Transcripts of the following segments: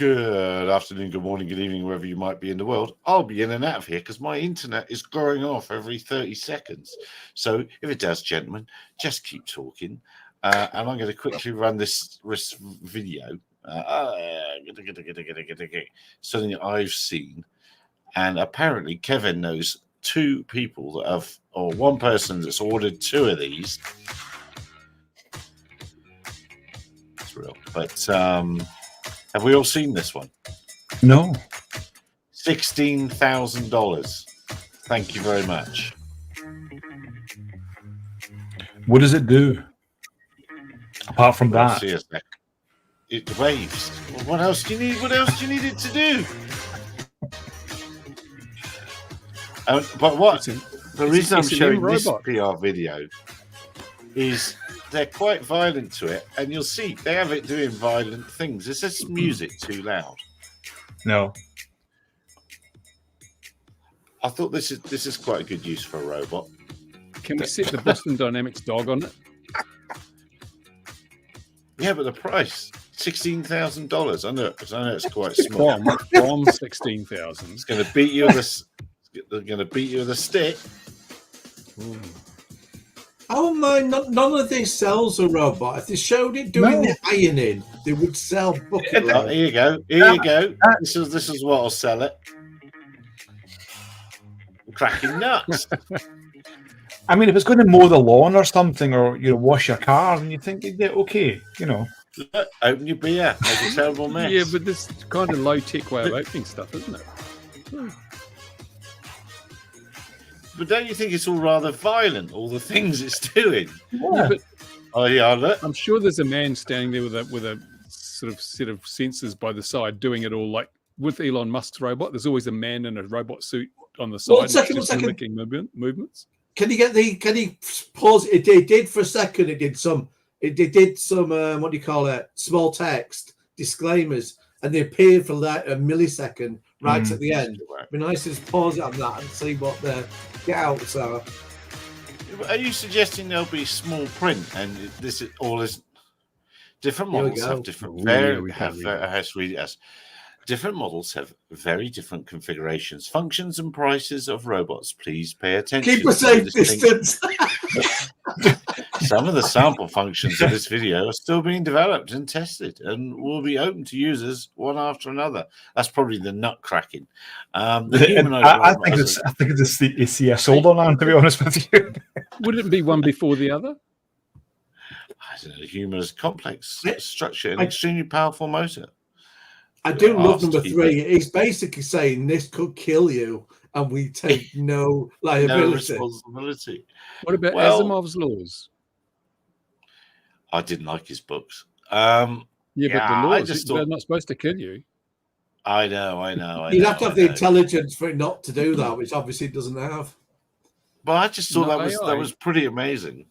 Good afternoon, good morning, good evening, wherever you might be in the world. I'll be in and out of here because my internet is going off every 30 seconds. So if it does, gentlemen, just keep talking. And I'm going to quickly run this video. Something I've seen. And apparently Kevin knows two people that have, or one person that's ordered two of these. It's real. But have we all seen this one? No. $16,000. Thank you very much. What does it do? Apart from that, it waves. What else do you need? What else do you need it to do? But what the reason I'm showing this PR video is they're quite violent to it, and you'll see they have it doing violent things. Is this music too loud? No. I thought this is quite a good use for a robot. Can we set the Boston Dynamics dog on it? Yeah, but the price $16,000. I know it's quite small. From 16,000. It's going to beat you with a. They're going to beat you with a stick. Oh my! None of this sells a robot. If they showed it doing the ironing, they would sell bucket loads. Here you go. Here you go. This is what'll sell it. Cracking nuts. I mean, if it's going to mow the lawn or something, or wash your car, and you think, yeah, okay, Look, open your beer, make a terrible mess. Yeah, but this kind of low-tech way of opening stuff, isn't it? But don't you think it's all rather violent? All the things it's doing. Yeah. But look. I'm sure there's a man standing there with a sort of set of sensors by the side, doing it all like with Elon Musk's robot. There's always a man in a robot suit on the side, One second. making movements. Can you pause it? It did for a second. It did some what do you call it? Small text disclaimers, and they appeared for like a millisecond right at the end. It'd be nice to just pause it on that and see what the get out. So, are you suggesting there'll be small print and this is all is different models have different different models have very different configurations, functions, and prices of robots. Please pay attention. Keep a safe distance. Some of the sample functions of this video are still being developed and tested and will be open to users one after another. That's probably the nut cracking. I think it's the sold on, to be honest with you. Wouldn't it be one before the other? I don't know. Humorous, complex structure, and extremely powerful motor. I do love number 3. He's basically saying this could kill you, and we take no liability. No responsibility. What about Asimov's laws? I didn't like his books. But the laws, they're not supposed to kill you. I know. You'd have to have the intelligence for it not to do that, which obviously it doesn't have. But I just thought that was pretty amazing.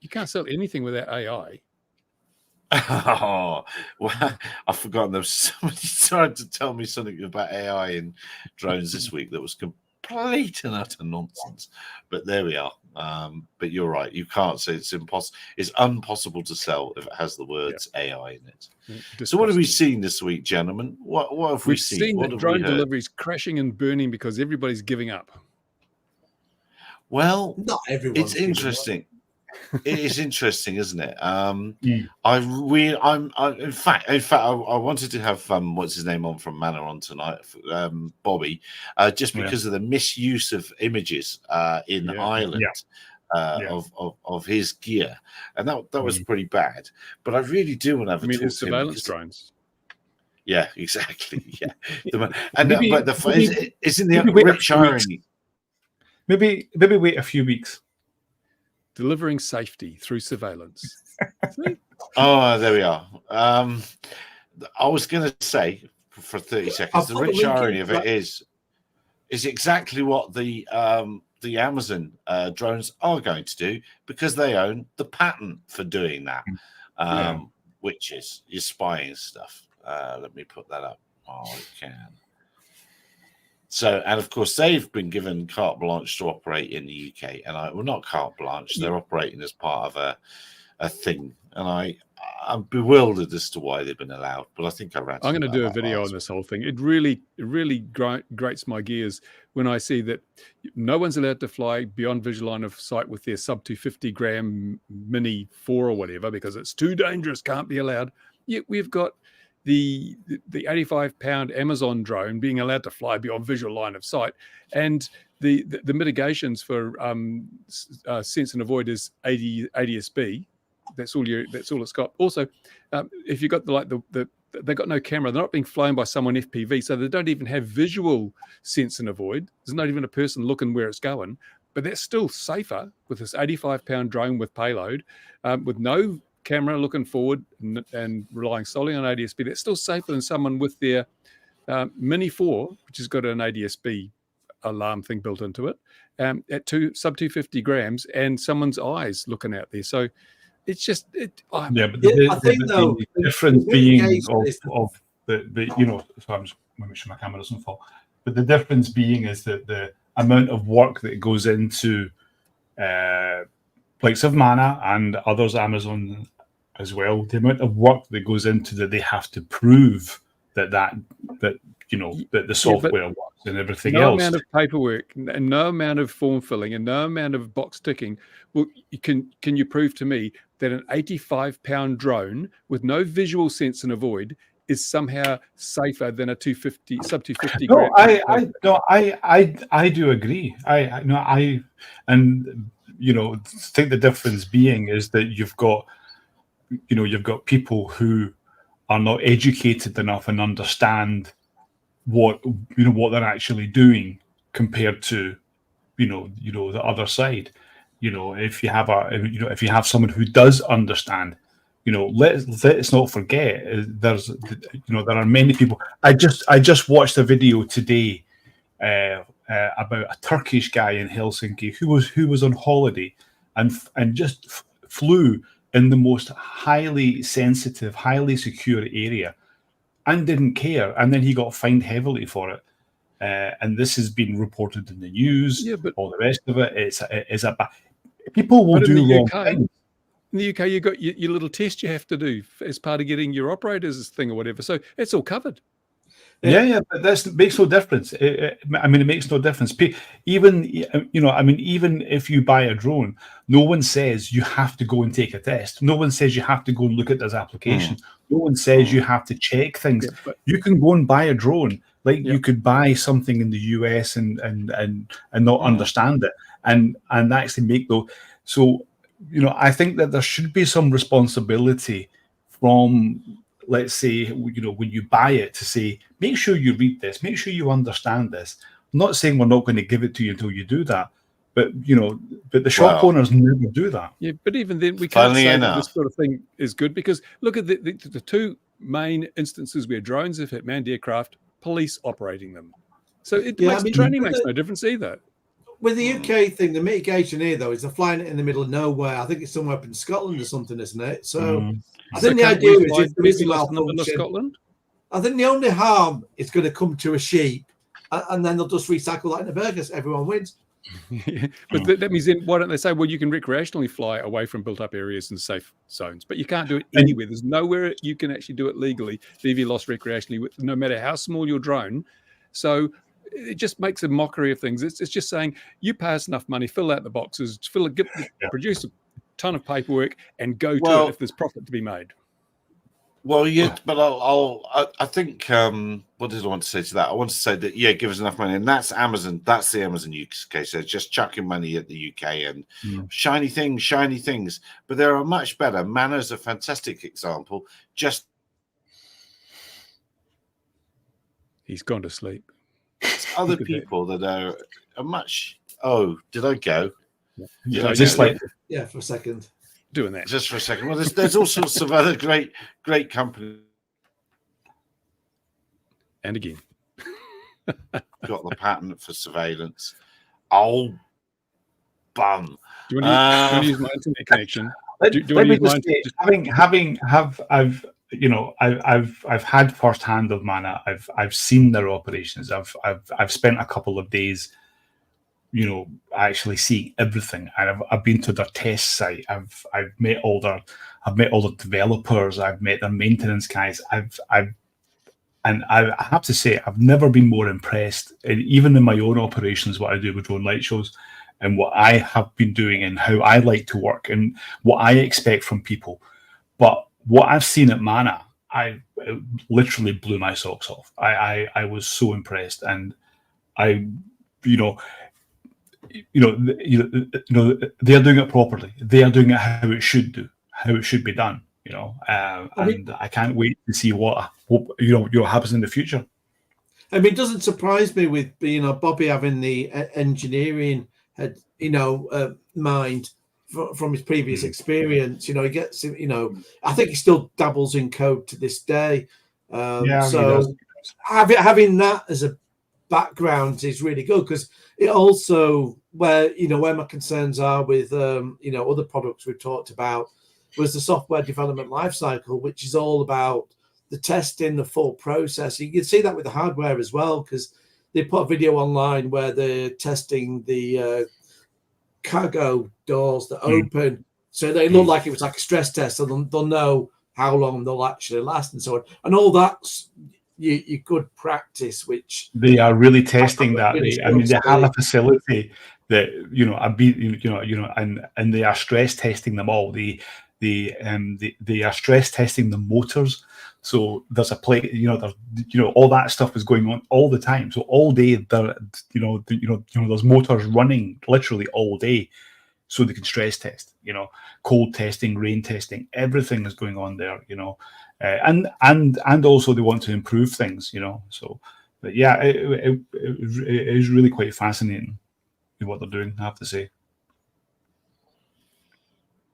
You can't sell anything without AI. Oh, well, I've forgotten. There was somebody trying to tell me something about AI in drones this week that was complete and utter nonsense. But there we are. But you're right. You can't say it's impossible. It's impossible to sell if it has the words AI in it. So what have we seen this week, gentlemen? What have we seen? We've seen that drone deliveries crashing and burning because everybody's giving up. Well, not everyone. It's interesting. It is interesting, isn't it? In fact, I wanted to have what's his name on from Manor on tonight, Bobby, just because of the misuse of images in Ireland of his gear, and that was pretty bad. But I really do want to have a talk to surveillance drones. Yeah, exactly. Yeah, isn't the rich irony? Maybe wait a few weeks. Delivering safety through surveillance. Oh, there we are. I was going to say for 30 seconds, the rich irony of it is exactly what the Amazon drones are going to do, because they own the patent for doing that, which is your spying stuff. Let me put that up. Oh, I can. So, and of course, they've been given carte blanche to operate in the UK, and not carte blanche. They're operating as part of a thing, and I'm bewildered as to why they've been allowed, but I think I ran. I'm going to do a video on this whole thing. It really grates my gears when I see that no one's allowed to fly beyond visual line of sight with their sub 250 gram Mini 4 or whatever because it's too dangerous, can't be allowed. Yet we've got the 85-pound Amazon drone being allowed to fly beyond visual line of sight, and the mitigations for sense and avoid is ADS-B. That's all it's got. Also, if you've got they've got no camera, they're not being flown by someone FPV, so they don't even have visual sense and avoid. There's not even a person looking where it's going, but that's still safer with this 85-pound drone with payload, with no camera looking forward and relying solely on ADS-B. That's still safer than someone with their Mini 4, which has got an ADS-B alarm thing built into it, at sub 250 grams, and someone's eyes looking out there. So it's just but the difference being of the so I'm just making sure my camera doesn't fall. But the difference being is that the amount of work that goes into likes of Mana and others, Amazon as well, the amount of work that goes into that they have to prove that the software works and everything else. No amount of paperwork and no amount of form filling and no amount of box ticking. Well, can you prove to me that an 85-pound drone with no visual sense and avoid is somehow safer than a sub 250 No, gram? I do agree. I think the difference being is that you've got people who are not educated enough and understand what they're actually doing compared to the other side. If you have someone who does understand, let's not forget there are many people. I just watched a video today about a Turkish guy in Helsinki who was on holiday and just flew in the most highly sensitive, highly secure area and didn't care, and then he got fined heavily for it. And this has been reported in the news. Yeah, but all the rest of it is people will do wrong things. In the UK, you've got your little test you have to do as part of getting your operator's thing or whatever. So it's all covered. Yeah, but that makes no difference. It makes no difference. Even if you buy a drone, no one says you have to go and take a test. No one says you have to go and look at this application. No one says you have to check things. Yeah, you can go and buy a drone, like you could buy something in the US and not understand it, and actually make those. So I think that there should be some responsibility from, let's say, when you buy it, to say, make sure you read this, make sure you understand this. I'm not saying we're not going to give it to you until you do that, but the shop owners never do that. Yeah, but even then, we can't say that this sort of thing is good, because look at the two main instances where drones have hit manned aircraft, police operating them. So training makes no difference either. With the UK thing, the mitigation here, though, is they're flying it in the middle of nowhere. I think it's somewhere up in Scotland or something, isn't it? So I think the idea is, if there is a malfunction, Scotland, I think the only harm is going to come to a sheep, and then they'll just recycle that into burgers. Everyone wins. But that means then, why don't they say, well, you can recreationally fly away from built-up areas and safe zones, but you can't do it anywhere. There's nowhere you can actually do it legally, BVLOS recreationally, no matter how small your drone. So it just makes a mockery of things. It's just saying, you pay us enough money, fill out the boxes, produce a ton of paperwork, and go to it if there's profit to be made. Well, yeah, but I think what did I want to say to that? I want to say that give us enough money, and that's Amazon. That's the Amazon use case. They're just chucking money at the UK and shiny things. But there are much better. Mana's a fantastic example. Just he's gone to sleep. Other people that are much. Oh, did I go? Yeah, for a second. Doing that just for a second. Well, there's all sorts of other great companies. And again, got the patent for surveillance. Oh, bum. Do you want to use my internet connection? I've had firsthand of Mana. I've seen their operations. I've spent a couple of days actually seeing everything. And I've been to their test site. I've met all the developers. I've met their maintenance guys. And I have to say, I've never been more impressed, and even in my own operations, what I do with drone light shows, and what I have been doing, and how I like to work, and what I expect from people. But what I've seen at Mana, it literally blew my socks off. I was so impressed, and they're doing it properly. They are doing it how it should be done. And I can't wait to see what happens in the future. I mean, it doesn't surprise me with Bobby having the engineering mind from his previous experience. He gets I think he still dabbles in code to this day. So having that as a background is really good, because it also where my concerns are with other products we've talked about was the software development lifecycle, which is all about the testing, the full process. You can see that with the hardware as well, because they put a video online where they're testing the cargo doors that open, so they look like it was like a stress test, so they'll know how long they'll actually last and so on. And all that's your good practice, which they are really testing that. They have a facility that and they are stress testing them all. They are stress testing the motors. So there's a plate, all that stuff is going on all the time. So all day, there's motors running literally all day, so they can stress test. Cold testing, rain testing, everything is going on there. And also they want to improve things. So, but yeah, it is really quite fascinating what they're doing, I have to say.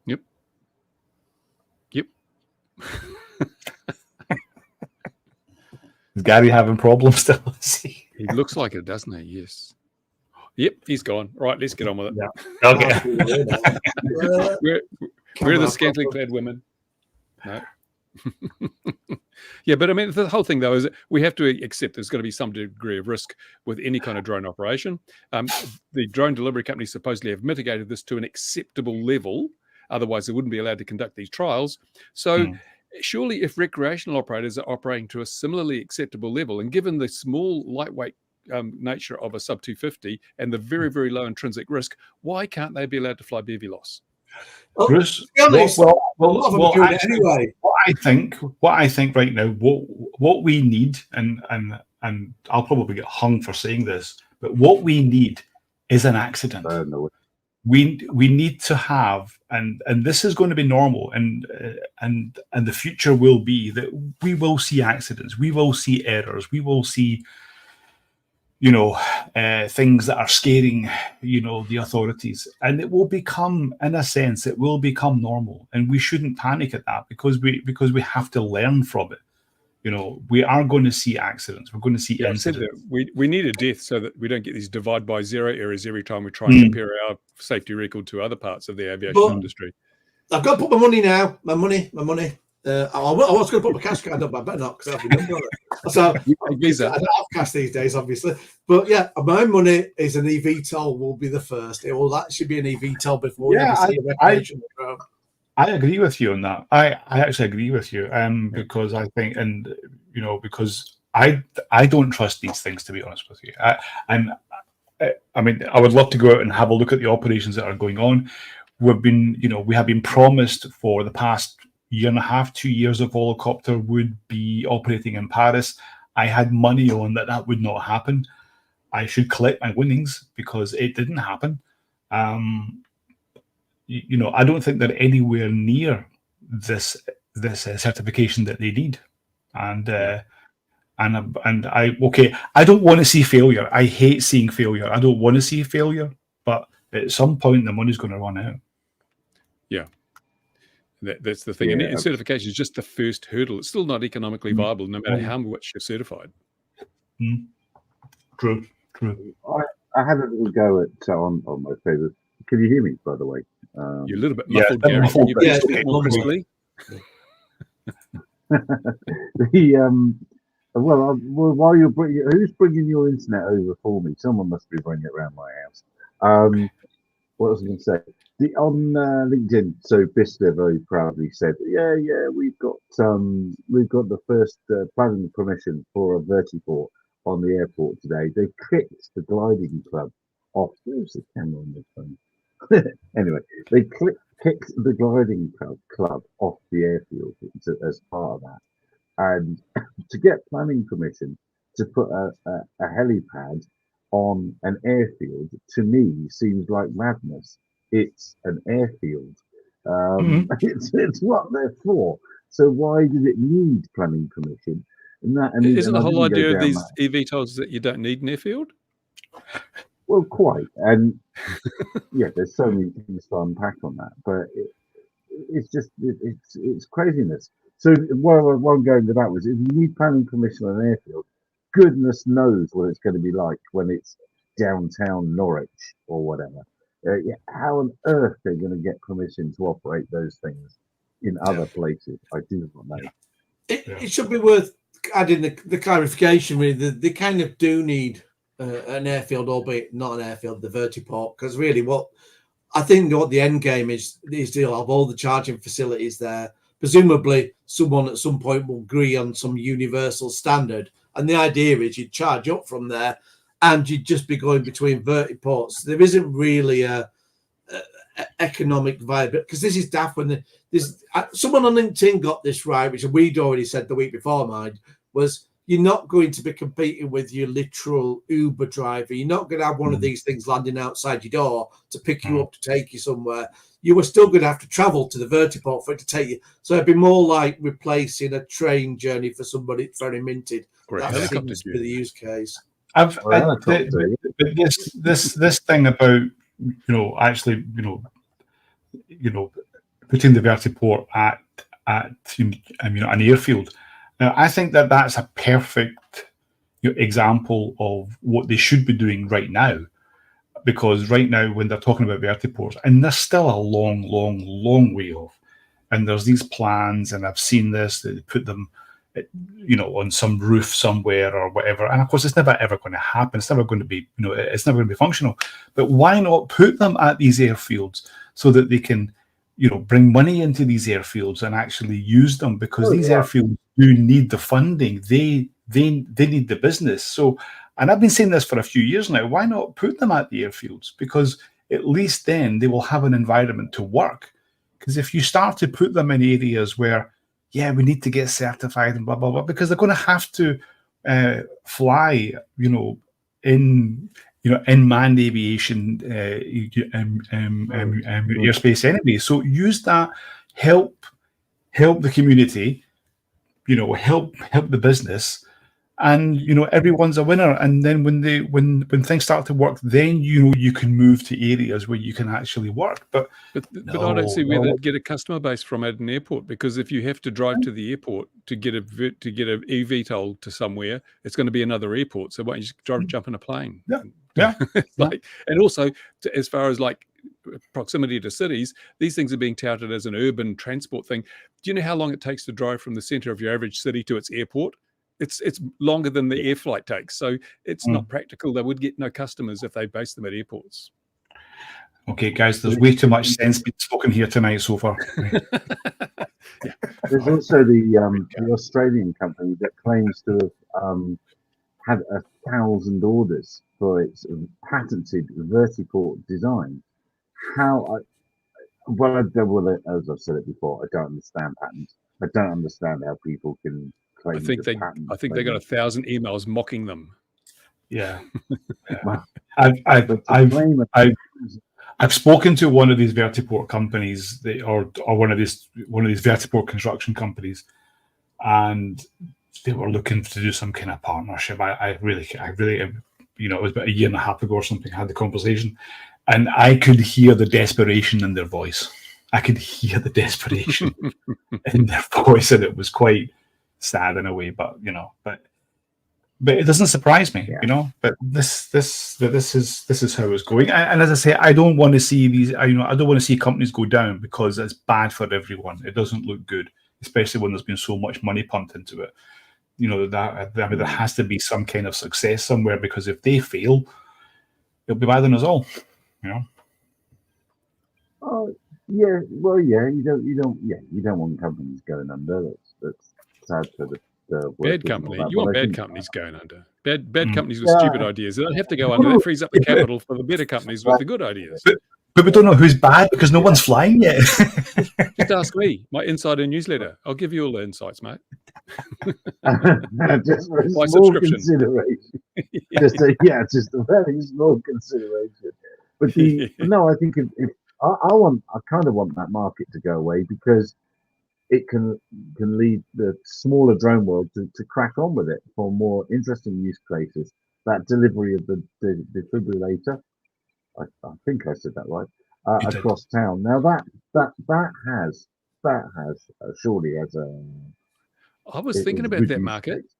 Yep. Is Gary having problems still? He looks like it, doesn't he? Yes. Yep, he's gone. Right, let's get on with it. Yeah. Okay. We're the scantily clad women. No. Yeah, but I mean, the whole thing, though, is that we have to accept there's going to be some degree of risk with any kind of drone operation. The drone delivery companies supposedly have mitigated this to an acceptable level. Otherwise, they wouldn't be allowed to conduct these trials. So surely if recreational operators are operating to a similarly acceptable level, and given the small, lightweight nature of a sub 250 and the very, very low intrinsic risk, why can't they be allowed to fly BVLOS? Bruce, anyway. What I think right now, what we need, and I'll probably get hung for saying this, but what we need is an accident. We need to have, and this is going to be normal, and the future will be that we will see accidents, we will see errors, we will see things that are scaring the authorities, and it will become, in a sense, it will become normal, and we shouldn't panic at that, because we have to learn from it. We are going to see accidents. We're going to see incidents. We need a death so that we don't get these divide by zero errors every time we try and compare our safety record to other parts of the aviation industry. I've got to put my money now. My money. I was going to put my cash card up, but I better not, because I have a number on it. So I don't have cash these days, obviously. But yeah, my money is an eVTOL will be the first. That should be an eVTOL before we ever see a recreational drone. I agree with you on that. I actually agree with you, because I think, and because I don't trust these things, to be honest with you. I mean, I would love to go out and have a look at the operations that are going on. We have been promised for the past year and a half, 2 years, of Volocopter would be operating in Paris. I had money on that would not happen. I should collect my winnings, because it didn't happen. I don't think they're anywhere near this certification that they need, and I don't want to see failure. I hate seeing failure. I don't want to see failure, but at some point the money's going to run out. Yeah, that's the thing. And certification is just the first hurdle. It's still not economically viable, no matter how much you're certified. True. I had a little go at on my favorite. Can you hear me, by the way? You're a little bit muffled, Gary. Muffled, more crisply? While you're who's bringing your internet over for me? Someone must be bringing it around my house. What was I going to say? On LinkedIn, so Bicester very proudly said, "Yeah, we've got the first planning permission for a vertiport on the airport today. They clicked the gliding club off." Where's the camera on the phone? Anyway, they kicked the gliding club off the airfield as part of that, and to get planning permission to put a helipad on an airfield, to me seems like madness. It's an airfield. It's what they're for. So why did it need planning permission? Isn't the I whole didn't go idea of down these that. eVTOLs that you don't need an airfield? Well, quite. And yeah, there's so many things to unpack on that, but it's craziness. So what I'm going with that was, if you need planning permission on an airfield, goodness knows what it's going to be like when it's downtown Norwich or whatever. How on earth they're going to get permission to operate those things in other places, I do not know. It should be worth adding the clarification. Really, they kind of do need an airfield, albeit not an airfield, the vertiport, because really what the end game is to have all the charging facilities there. Presumably, someone at some point will agree on some universal standard, and the idea is you charge up from there, and you'd just be going between vertiports. There isn't really a economic viability, because this is daft. When someone on LinkedIn got this right, which we'd already said the week before, mine was, you're not going to be competing with your literal Uber driver. You're not going to have one of these things landing outside your door to pick you up to take you somewhere. You were still going to have to travel to the vertiport for it to take you. So it'd be more like replacing a train journey for somebody very minted. Or a That helicopter seems to be the use case. This thing about actually putting the vertiport at an airfield. Now, I think that's a perfect example of what they should be doing right now, because right now when they're talking about vertiports, and there's still a long way off, and there's these plans, and I've seen this, they put them on some roof somewhere or whatever, and of course it's never ever going to happen. It's never going to be it's never going to be functional. But why not put them at these airfields so that they can bring money into these airfields and actually use them, because these airfields do need the funding. They need the business. So, and I've been saying this for a few years now, why not put them at the airfields? Because at least then they will have an environment to work. Because if you start to put them in areas where, we need to get certified and blah, blah, blah, because they're going to have to fly, in manned aviation airspace anyway. So use that, help the community, help the business, and everyone's a winner. And then when things start to work, then you can move to areas where you can actually work. But I don't see where they'd get a customer base from at an airport, because if you have to drive to the airport to get a eVTOL to somewhere, it's going to be another airport. So why don't you just jump in a plane? Yeah. And also, as far as like proximity to cities, these things are being touted as an urban transport thing. Do you know how long it takes to drive from the center of your average city to its airport? It's longer than the air flight takes. So it's not practical. They would get no customers if they based them at airports. Okay, guys, there's way too much sense being spoken here tonight so far. There's also the Australian company that claims to have had 1,000 orders for its patented vertiport design. As I've said it before, I don't understand patents. I don't understand how people can claim. I think they got 1,000 emails mocking them. Yeah. I've spoken to one of these vertiport companies, or one of these vertiport construction companies, and they were looking to do some kind of partnership. I really, it was about a year and a half ago or something. I had the conversation, and I could hear the desperation in their voice. I could hear the desperation in their voice, and it was quite sad in a way. But but it doesn't surprise me, But this is how it's going. And as I say, I don't want to see these. I don't want to see companies go down, because it's bad for everyone. It doesn't look good, especially when there's been so much money pumped into it. There has to be some kind of success somewhere, because if they fail, it'll be bad on us all. You know. Oh, yeah. Well, yeah. You don't want companies going under. That's sad for the Bad workers and all company. that, You but want I bad think- companies going under. Bad companies with Yeah. stupid ideas. They don't have to go under. That frees up the capital for the better companies with the good ideas. But we don't know who's bad because no one's flying yet. Just ask me, my insider newsletter. I'll give you all the insights, mate. just for a My small subscription. consideration. Yeah. Just a very small consideration. But no, I think if I kind of want that market to go away because it can lead the smaller drone world to crack on with it for more interesting use cases. That delivery of the defibrillator, I think I said that right, You did. across town. Now that has surely as a I was thinking about good that use market. case.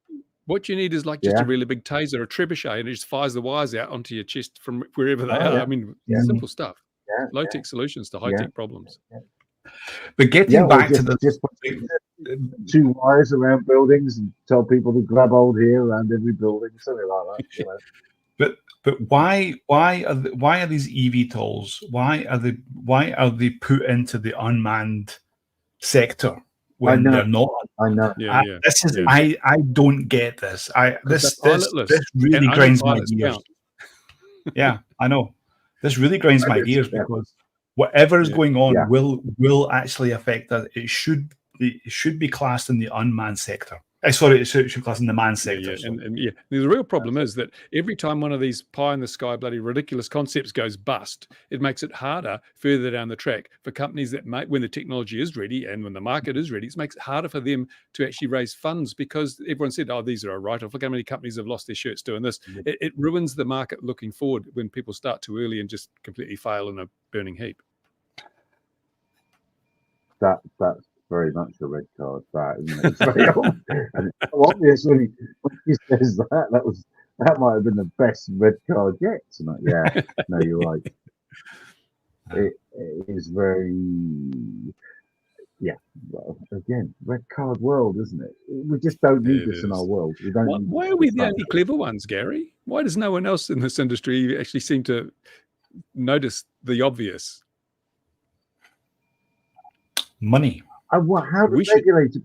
What you need is like just Yeah. a really big taser, a trebuchet, and it just fires the wires out onto your chest from wherever they Oh, are. yeah. I mean, Yeah. simple stuff. Yeah, Low-tech solutions to high-tech problems. But getting yeah, or back to just put 2 wires around buildings and tell people to grab hold here around every building, something like that. You know? But why are these eVTOLs? Why are they put into the unmanned sector when know. they're not? I know. Yeah, I don't get this. This really and grinds my pilots gears. count. Yeah, I know. This really grinds my gears Yeah. because whatever is Yeah. going on Yeah. will actually affect us. It should be classed in the unmanned sector. Sorry, it should be classed in the manned sector. Yeah, and the real problem is that every time one of these pie in the sky bloody ridiculous concepts goes bust, it makes it harder further down the track for companies that when the technology is ready and when the market is ready, it makes it harder for them to actually raise funds because everyone said, oh, these are a write-off. Look how many companies have lost their shirts doing this. It ruins the market looking forward when people start too early and just completely fail in a burning heap. That's very much a red card. That isn't it? It's very and it's so obvious when he says that might have been the best red card yet tonight. Yeah, no, you're right. It is very, yeah. Well, again, red card world, isn't it? We just don't need It this in is. our world. We don't. need Why this are we to the start. only clever ones, Gary? Why does no one else in this industry actually seem to notice the obvious? Money. How do We should- regulators?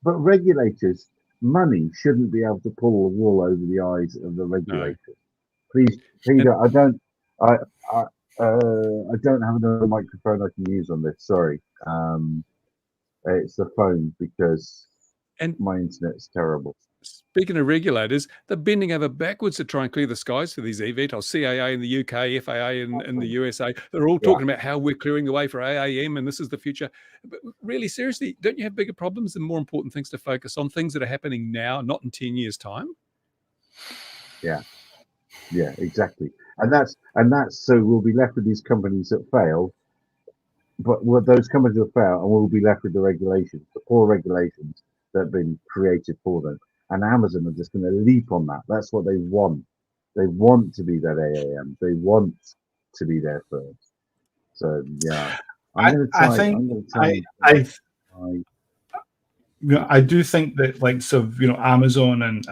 But regulators, money shouldn't be able to pull the wool over the eyes of the regulators. Please, And- I don't have another microphone I can use on this. Sorry, it's the phone because And- my internet's terrible. Speaking of regulators, they're bending over backwards to try and clear the skies for these eVTOLs. CAA in the UK, FAA in the USA. They're all talking about how we're clearing the way for AAM and this is the future. But really, seriously, don't you have bigger problems and more important things to focus on? Things that are happening now, not in 10 years' time? Yeah, exactly. And that's so we'll be left with these companies that fail. But those companies will fail, and we'll be left with the regulations, the poor regulations that have been created for them. And Amazon are just going to leap on that. That's what they want. They want to be that AAM. They want to be there first. So yeah, I do think that likes of Amazon and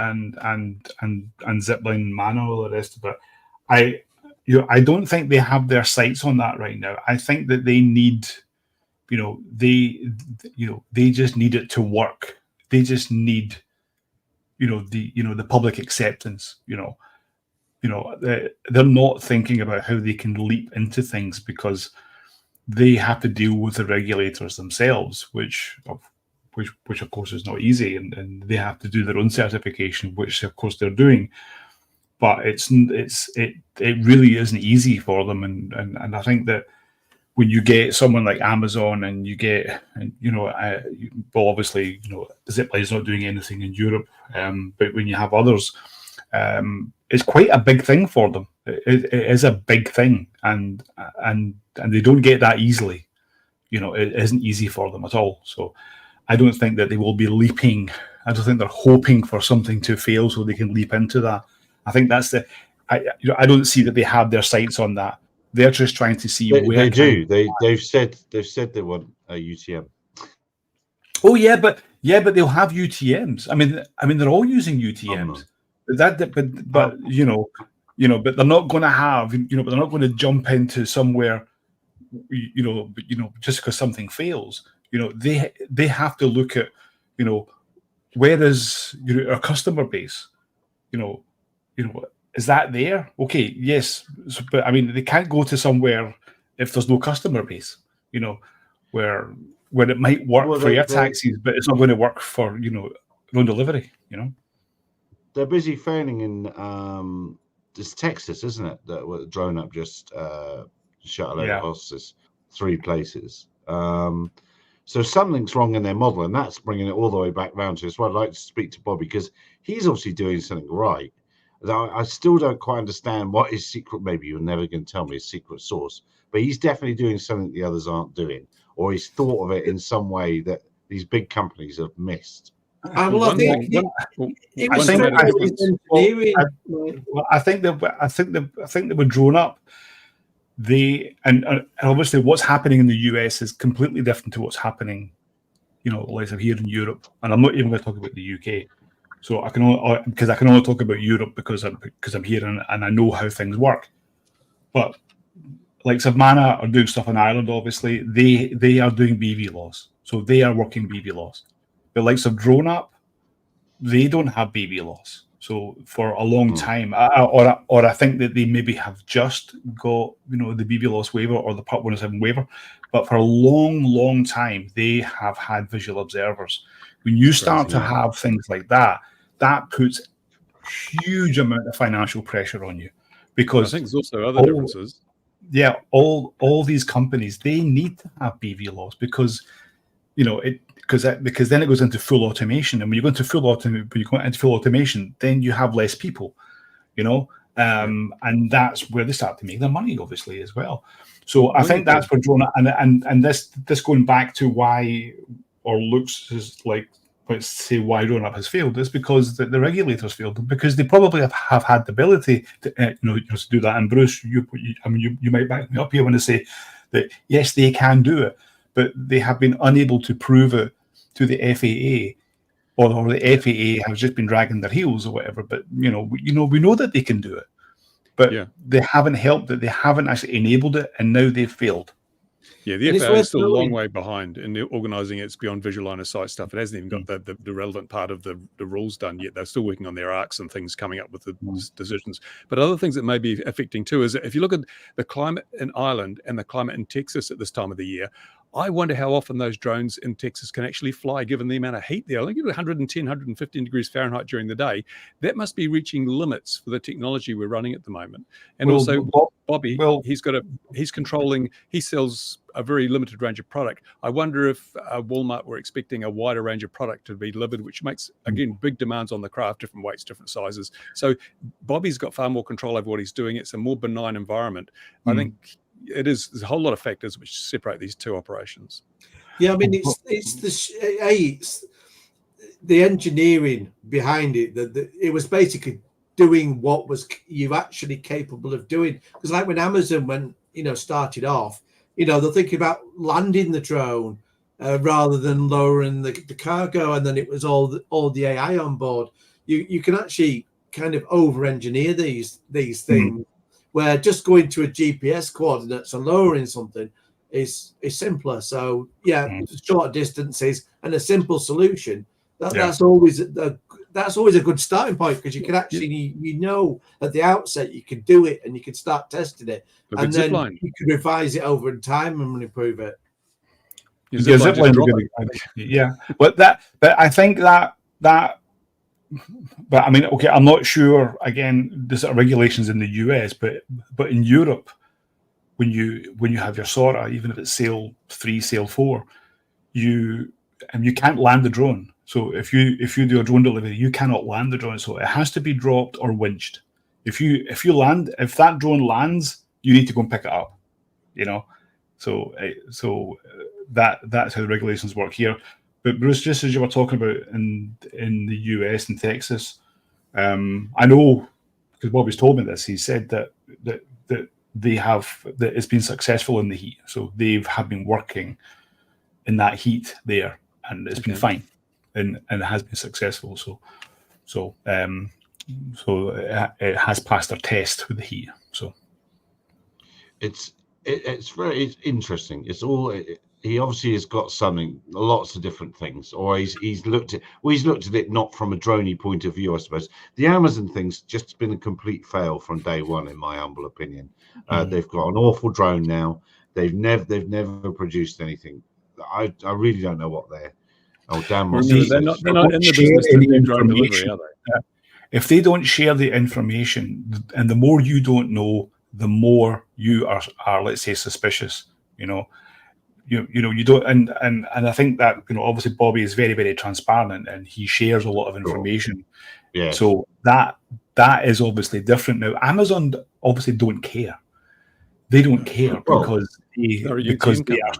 Zipline, Nano, all the rest of it. I don't think they have their sights on that right now. I think that they need, they just need it to work. They just need, the public acceptance. They're not thinking about how they can leap into things because they have to deal with the regulators themselves, which of course is not easy, and they have to do their own certification, which of course they're doing. But it really isn't easy for them, and I think that when you get someone like Amazon and you get, well, obviously, Zipline is not doing anything in Europe, but when you have others, it's quite a big thing for them. It is a big thing, and they don't get that easily. It isn't easy for them at all. So I don't think that they will be leaping. I don't think they're hoping for something to fail so they can leap into that. I think that's I don't see that they have their sights on that. They're just trying to see where they do. They've said they want a UTM. Oh yeah, but they'll have UTMs. I mean they're all using UTMs. But but they're not going to have, but they're not going to jump into somewhere, just because something fails. They have to look at, where is our customer base? Is that there? Okay, yes, but I mean, they can't go to somewhere if there's no customer base. Where it might work for air taxis, but it's not going to work for drone delivery. They're busy phoning in it's Texas, isn't it? That Drone Up just shut a load of hostels, 3 places. So something's wrong in their model, and that's bringing it all the way back round to us. Well, I'd like to speak to Bobby because he's obviously doing something right. I still don't quite understand what his secret. Maybe you're never going to tell me his secret sauce, but he's definitely doing something the others aren't doing, or he's thought of it in some way that these big companies have missed. I think that with Drone Up, and obviously what's happening in the US is completely different to what's happening, like here in Europe. And I'm not even going to talk about the UK. So I can only talk about Europe because I'm here and I know how things work. But like Savannah are doing stuff in Ireland, obviously they are doing BVLOS, so they are working BVLOS. The likes of Drone Up, they don't have BVLOS. So for a long time, or I think that they maybe have just got the BVLOS waiver or the Part 107 waiver, but for a long, long time they have had visual observers. When you start to have things like that, that puts huge amount of financial pressure on you, because I think there's also other differences. Yeah, all these companies, they need to have BVLOS because because then it goes into full automation, and when you go into full automation, then you have less people, and that's where they start to make their money, obviously, as well. So I think that's where Drone Up, and this going back to why, or looks as like, let's say why Drone Up has failed, is because the regulators failed, because they probably have had the ability to to do that. And Bruce, you might back me up here when I say that yes, they can do it, but they have been unable to prove it to the FAA, or the FAA has just been dragging their heels or whatever. But we know that they can do it, but they haven't helped it. They haven't actually enabled it, and now they've failed. Yeah, the FAA is still a long way behind in organising its beyond visual line of sight stuff. It hasn't even got the relevant part of the rules done yet. They're still working on their arcs and things, coming up with the decisions. But other things that may be affecting too is if you look at the climate in Ireland and the climate in Texas at this time of the year, I wonder how often those drones in Texas can actually fly, given the amount of heat there. I think it's 110, 115 degrees Fahrenheit during the day. That must be reaching limits for the technology we're running at the moment. And Bobby, he's controlling, he sells a very limited range of product. I wonder if Walmart were expecting a wider range of product to be delivered, which makes, again, big demands on the craft, different weights, different sizes. So Bobby's got far more control over what he's doing. It's a more benign environment. I think there's a whole lot of factors which separate these two operations. Yeah, I mean, it's the engineering behind it. It was basically doing what was you actually capable of doing. Because like when Amazon started off, they're thinking about landing the drone rather than lowering the cargo, and then it was all the AI on board. You can actually kind of over-engineer these things. Where just going to a GPS coordinates and lowering something is simpler. So shorter distances and a simple solution. That's always a good starting point, because you can actually at the outset you can do it and you can start testing it, and then you can revise it over in time and improve it. But I think that. But I mean, okay, I'm not sure. Again, there's regulations in the US, but in Europe, when you have your SORA, even if it's Sail 3, Sail 4, you can't land the drone. So if you do a drone delivery, you cannot land the drone. So it has to be dropped or winched. If that drone lands, you need to go and pick it up. So that's how the regulations work here. But Bruce, just as you were talking about in the US and Texas, I know, because Bobby's told me this. He said that it's been successful in the heat, so they have been working in that heat there, and it's been fine, and it has been successful. So So it has passed their test with the heat. So it's very interesting. It's all he obviously has got something, lots of different things, or he's looked at it not from a droney point of view, I suppose. The Amazon thing's just been a complete fail from day one, in my humble opinion. They've got an awful drone now. They've never produced anything. I really don't know what they're. Oh damn! They're not in the business to do drone delivery, are they? If they don't share the information, and the more you don't know, the more you are let's say, suspicious. You don't, and I think that obviously Bobby is very, very transparent, and he shares a lot of information. Yeah. So that is obviously different now. Amazon obviously don't care. They don't care because they are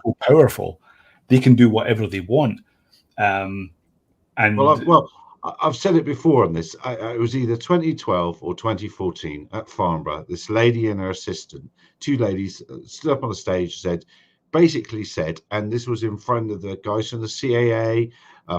so powerful. They can do whatever they want. I've said it before on this. It was either 2012 or 2014 at Farnborough. This lady and her assistant, two ladies, stood up on the stage, basically said, and this was in front of the guys from the CAA,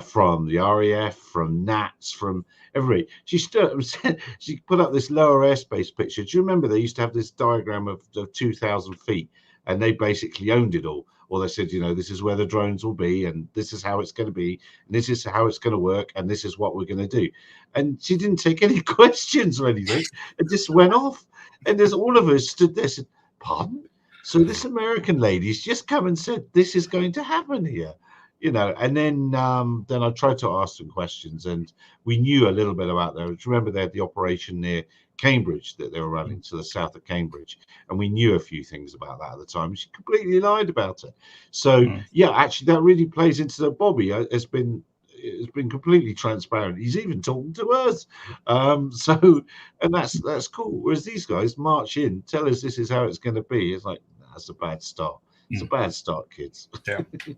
from the RAF, from NATS, from everybody. She stood up and said, she put up this lower airspace picture. Do you remember they used to have this diagram of 2,000 feet, and they basically owned it all? Or they said, this is where the drones will be, and this is how it's going to be, and this is how it's going to work, and this is what we're going to do. And she didn't take any questions or anything. It just went off. And there's all of us stood there and said, pardon? So this American lady's just come and said, this is going to happen here. And then I tried to ask some questions, and we knew a little bit about them. Remember, they had the operation near Cambridge that they were running to the south of Cambridge, and we knew a few things about that at the time. She completely lied about it. So yeah, actually, that really plays into the Bobby has been completely transparent. He's even talking to us. And that's cool. Whereas these guys march in, tell us this is how it's going to be. It's like, that's a bad start. It's a bad start, kids.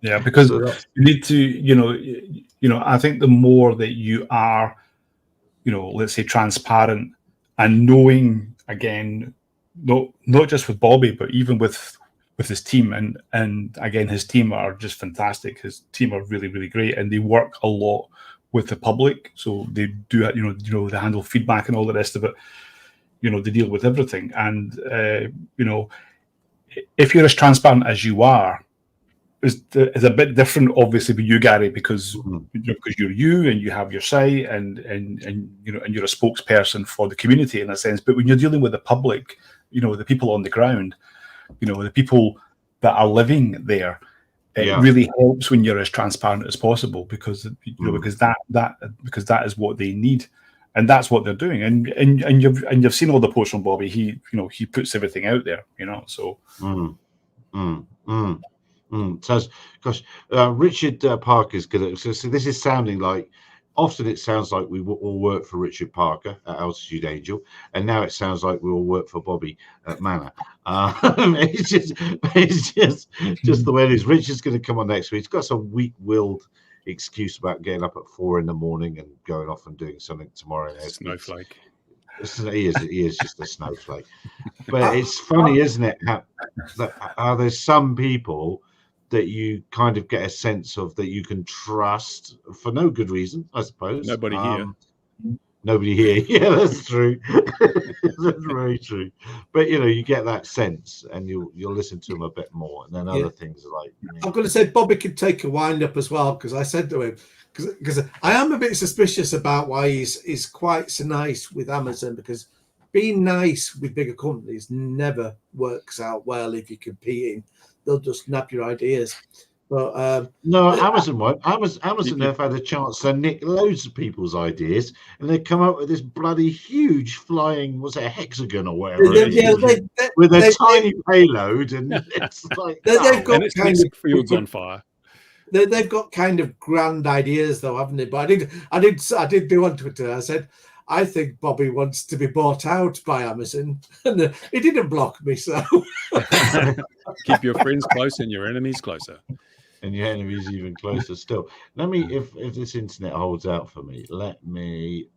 Yeah, because you need to, I think the more that you are, let's say, transparent and knowing, again, not just with Bobby, but even with his team, and again, his team are just fantastic. His team are really, really great, and they work a lot with the public. So they do, they handle feedback and all the rest of it. They deal with everything, and if you're as transparent as you are, is a bit different, obviously, with you, Gary, because you're you and you have your site, and you're a spokesperson for the community in a sense. But when you're dealing with the public, the people on the ground, the people that are living there, it really helps when you're as transparent as possible, because because that is what they need. And that's what they're doing, and you've seen all the posts from Bobby. He puts everything out there, So, So, gosh, Richard Parker's good. So this is sounding like. Often it sounds like we all work for Richard Parker at Altitude Angel, and now it sounds like we all work for Bobby at Manor. It's just the way it is. Richard's going to come on next week. He's got some weak-willed excuse about getting up at 4 a.m. and going off and doing something tomorrow. Snowflake. He is just a snowflake. But it's funny, isn't it? How there's some people that you kind of get a sense of that you can trust for no good reason, I suppose. Nobody here. Nobody here. Yeah, that's true. That's very true. But you get that sense, and you'll listen to him a bit more, and then other things are like. I'm going to say Bobby could take a wind up as well, because I said to him, because I am a bit suspicious about why he's quite so nice with Amazon, because being nice with bigger companies never works out well if you're competing. They'll just nab your ideas. But no, Amazon won't. Amazon have had a chance to nick loads of people's ideas, and they come up with this bloody huge flying, was it a hexagon or whatever? With a tiny payload, and it's like they've got and it's kind of fields on fire. They've got kind of grand ideas, though, haven't they? But I did do on Twitter. I said, I think Bobby wants to be bought out by Amazon, and he didn't block me. So keep your friends close and your enemies closer, and your enemies even closer still. Let me, if this internet holds out for me, let me.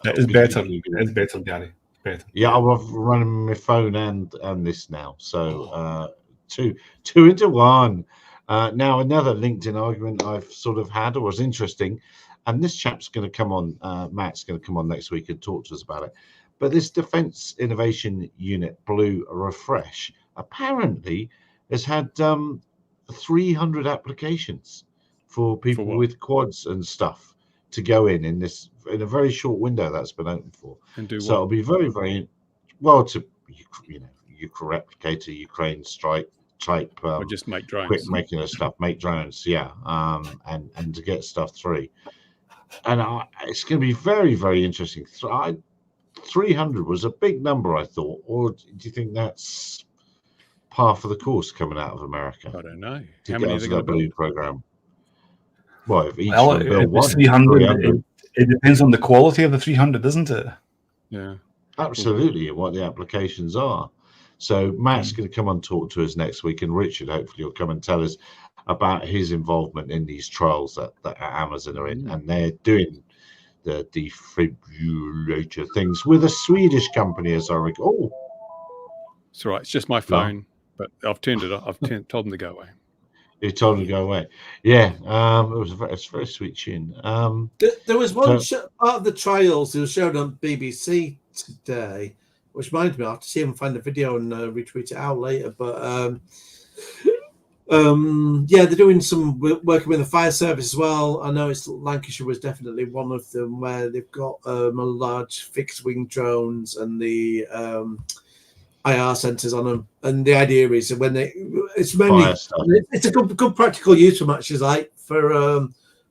It's better. It's better, Gary. Better. Yeah, I'm running my phone and this now, so two into one. Now another LinkedIn argument I've sort of had, or was interesting. and this chap's going to come on, Matt's going to come on next week and talk to us about it. But this Defence Innovation Unit Blue Refresh apparently has had 300 applications for people with quads and stuff to go in this in a very short window that's been open for. And do so it'll be very, very well to replicator, Ukraine strike type. Or just make drones. Quick making of stuff, make drones, yeah, and to get stuff through. And it's going to be very, very interesting. 300 was a big number, I thought, or do you think that's par for the course coming out of America? I don't know. How many are they going to build? Program. Well, if each build one, 300, it depends on the quality of the 300, doesn't it? Yeah, absolutely, and what the applications are. So Matt's going to come on and talk to us next week, and Richard hopefully will come and tell us about his involvement in these trials that Amazon are in, and they're doing the defibrillator things with a Swedish company, as I recall. Oh, it's all right. It's just my phone, but I've turned it off. I've told them to go away. You told them to go away. Yeah, it was a very sweet tune. There was one part of the trials that was shown on BBC today, which reminded me, I have to see if I can find the video and retweet it out later. But they're doing some working with the fire service as well. I know Lancashire was definitely one of them, where they've got a large fixed wing drones and the IR sensors on them. And the idea is that when it's a good practical use for matches, like for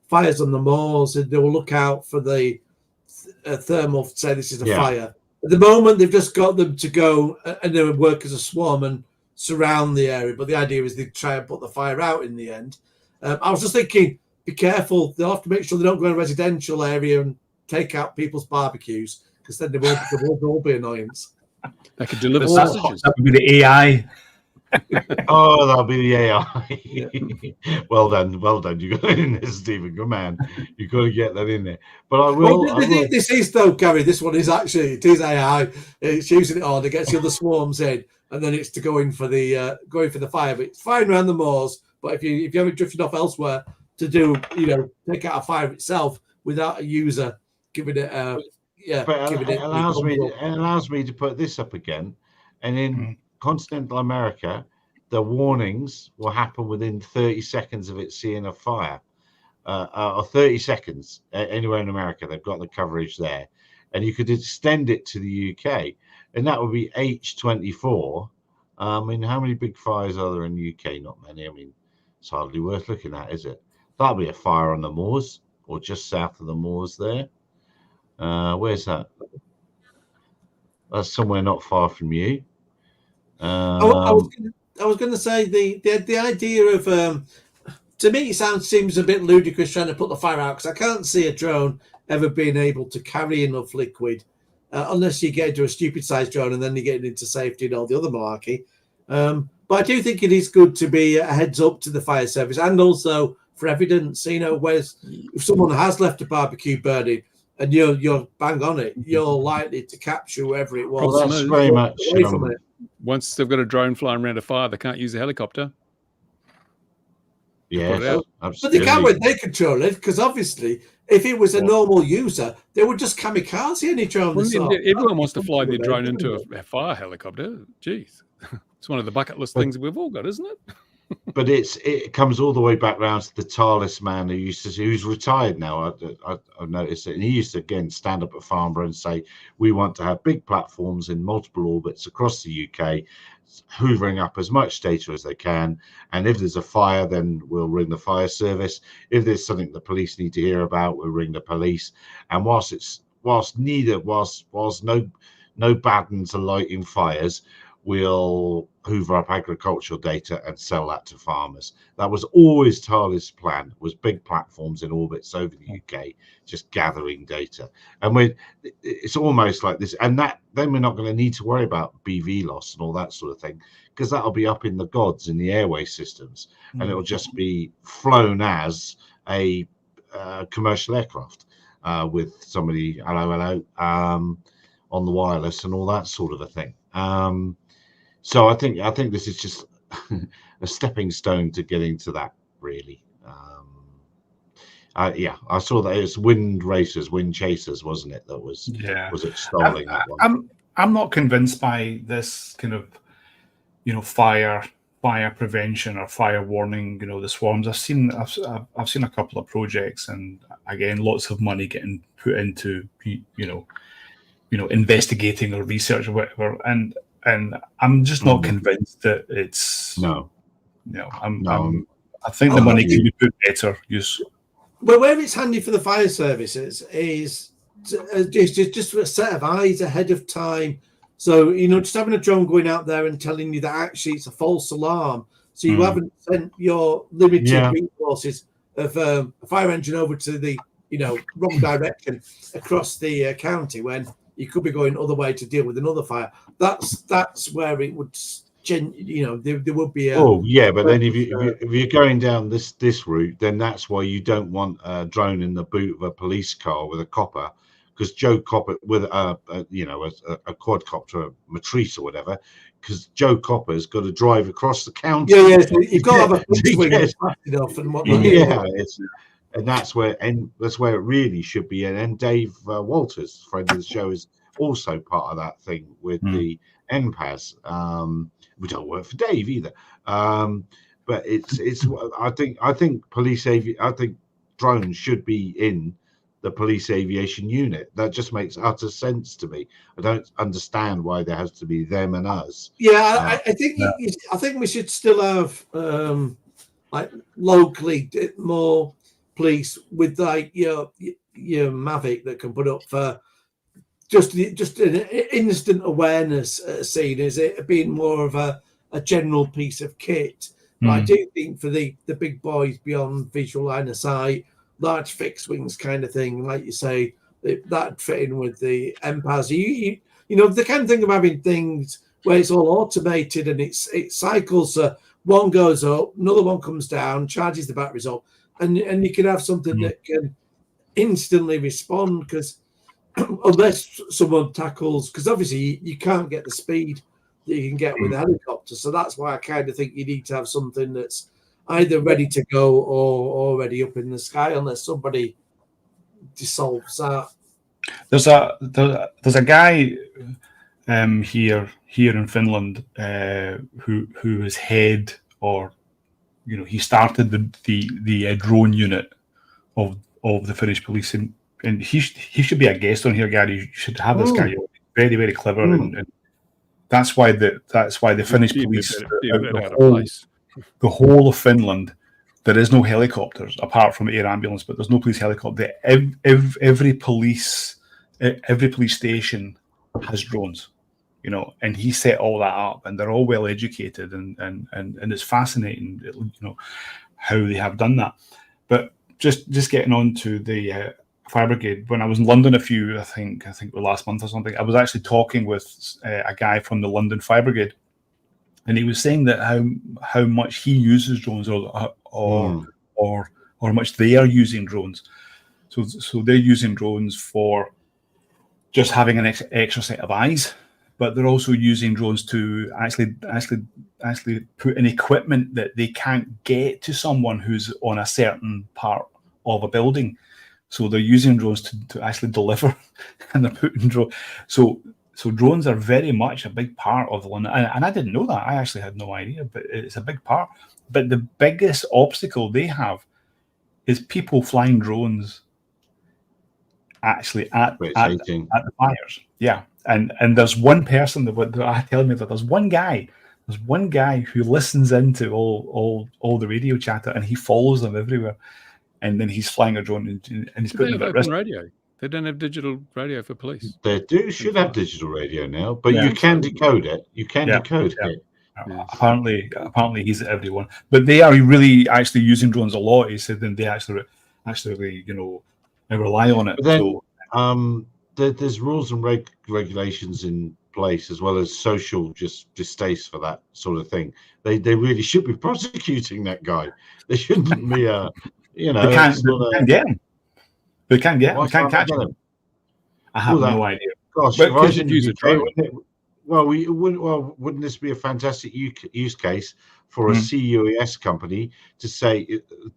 fires on the moors, and they will look out for the thermal, say this is a fire. At the moment, they've just got them to go and they would work as a swarm and surround the area. But the idea is they try and put the fire out in the end. I was just thinking, be careful. They'll have to make sure they don't go in a residential area and take out people's barbecues, because then there will be annoyance. They could deliver sausages. That would be the AI. Oh, that'll be the AI. Yeah. Well done. You got it in there, Stephen. Good man. You got to get that in there. But I will. This is though, Gary. This one is actually it is AI. It's using it on. It gets the other swarms in, and then it's to go in for the fire. But it's fine around the moors. But if you haven't drifted off elsewhere to do, take out a fire itself without a user giving it it allows me to put this up again, and in continental America, the warnings will happen within 30 seconds of it seeing a fire, or 30 seconds anywhere in America. They've got the coverage there, and you could extend it to the UK, and that would be H24. I mean, how many big fires are there in the UK? Not many. I mean, it's hardly worth looking at, is it? That'll be a fire on the moors, or just south of the moors there. Where's that? That's somewhere not far from you. I was going to say the idea of to me it seems a bit ludicrous trying to put the fire out, because I can't see a drone ever being able to carry enough liquid unless you get into a stupid sized drone and then you get into safety and all the other malarkey. But I do think it is good to be a heads up to the fire service, and also for evidence. Whereas if someone has left a barbecue burning and you're bang on it, you're likely to capture whoever it was. Well, that's very much from it. Once they've got a drone flying around a fire, they can't use a helicopter. Yeah, but they can when they control it, because obviously, if it was a normal user, they would just kamikaze any drone. Everyone wants to fly their drone into a fire helicopter. Jeez, it's one of the bucket list things we've all got, isn't it? But it comes all the way back round to the Tarlis man who's retired now. I've noticed it, and he used to again stand up at Farnborough and say, "We want to have big platforms in multiple orbits across the UK, hoovering up as much data as they can. And if there's a fire, then we'll ring the fire service. If there's something the police need to hear about, we'll ring the police. And whilst no bad ones are lighting fires, we'll hoover up agricultural data and sell that to farmers." That was always Tarlis' plan, was big platforms in orbits over the UK, just gathering data. And it's almost like this, and then we're not going to need to worry about BV loss and all that sort of thing, because that'll be up in the gods in the airway systems, and it'll just be flown as a commercial aircraft with somebody hello on the wireless and all that sort of a thing. So I think this is just a stepping stone to getting to that, really. Yeah, I saw that. It's Wind Chasers, wasn't it? That was extolling that one. I'm not convinced by this kind of, fire prevention or fire warning. The swarms. I've seen a couple of projects, and again, lots of money getting put into investigating or research or whatever, and I'm just not convinced that it's no. I think the money can be put better use. Well, where it's handy for the fire services is just a set of eyes ahead of time. So, just having a drone going out there and telling you that actually it's a false alarm. So you haven't sent your limited resources of a fire engine over to the, wrong direction across the county when you could be going other way to deal with another fire. That's where it would, there would be a... Oh, yeah, but then if you're going down this route, then that's why you don't want a drone in the boot of a police car with a copper, because Joe Copper with a quadcopter, a Matrice or whatever, because Joe Copper's got to drive across the county. Yeah, so you've got to have a police wing fast enough and whatnot. Yeah, and that's where it really should be. And Dave Walters, friend of the show, is also part of that thing with the NPAS. We don't work for Dave either, but it's. I think I think drones should be in the police aviation unit. That just makes utter sense to me. I don't understand why there has to be them and us. Yeah, I think we should still have like locally more police with like your Mavic that can put up for just an instant awareness scene. Is it being more of a general piece of kit? But I do think for the big boys beyond visual line of sight, large fixed wings kind of thing, like you say, that fit in with the MPAS. The kind of thing of having things where it's all automated and it cycles. One goes up, another one comes down, charges the batteries up, and you can have something that can instantly respond, because unless someone tackles, because obviously you can't get the speed that you can get with a helicopter. So that's why I kind of think you need to have something that's either ready to go or already up in the sky, unless somebody dissolves that. There's a guy here in Finland who is head, or he started the drone unit of the Finnish police, and he should be a guest on here, Gary. You should have this guy. Very, very clever, and that's why the Finnish police, the whole of Finland, there is no helicopters apart from air ambulance, but there's no police helicopter. Every police station has drones, and he set all that up, and they're all well educated, and it's fascinating, how they have done that. But just getting on to the fire brigade, when I was in London I think last month or something, I was actually talking with a guy from the London Fire Brigade, and he was saying that how much he uses drones, or how much they are using drones. So they're using drones for just having an extra set of eyes, but they're also using drones to actually put in equipment that they can't get to someone who's on a certain part of a building. So they're using drones to actually deliver, and they're putting drones. So drones are very much a big part of the London, and I didn't know that. I actually had no idea, but it's a big part. But the biggest obstacle they have is people flying drones actually at the fires. Yeah, and there's one person that telling me that there's one guy who listens into all the radio chatter, and he follows them everywhere. And then he's flying a drone and he's putting it at risk. Radio. They don't have digital radio for police. They should have digital radio now, but you can decode it. You can decode it. Yes. Apparently he's at everyone. But they are really actually using drones a lot. He said, and they actually rely on it. But then, there's rules and regulations in place, as well as social distaste for that sort of thing. They really should be prosecuting that guy. They shouldn't be they can't get him. They can't catch him. I have no idea. Gosh, but I should use a drone. Wouldn't this be a fantastic use case for a CUAS company to say,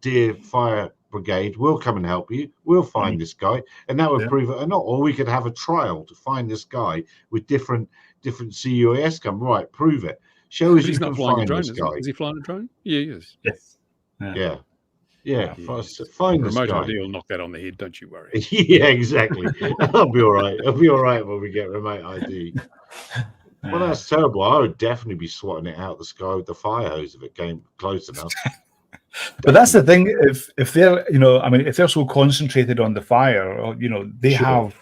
dear fire brigade. We'll come and help you. We'll find this guy, and that would prove it or not. Or we could have a trial to find this guy with different CUAS come. Right, prove it. Show us But you he's can not flying a find drone, this is guy. he? Is he flying a drone? Yeah, he is. Yes. Yeah. Find this Remote guy. ID will knock that on the head. Don't you worry. Yeah, exactly. I'll be all right. I'll be all right when we get remote ID. Well, that's terrible. I would definitely be swatting it out the sky with the fire hose if it came close enough. But that's the thing. If they're, if they're so concentrated on the fire, or, they have,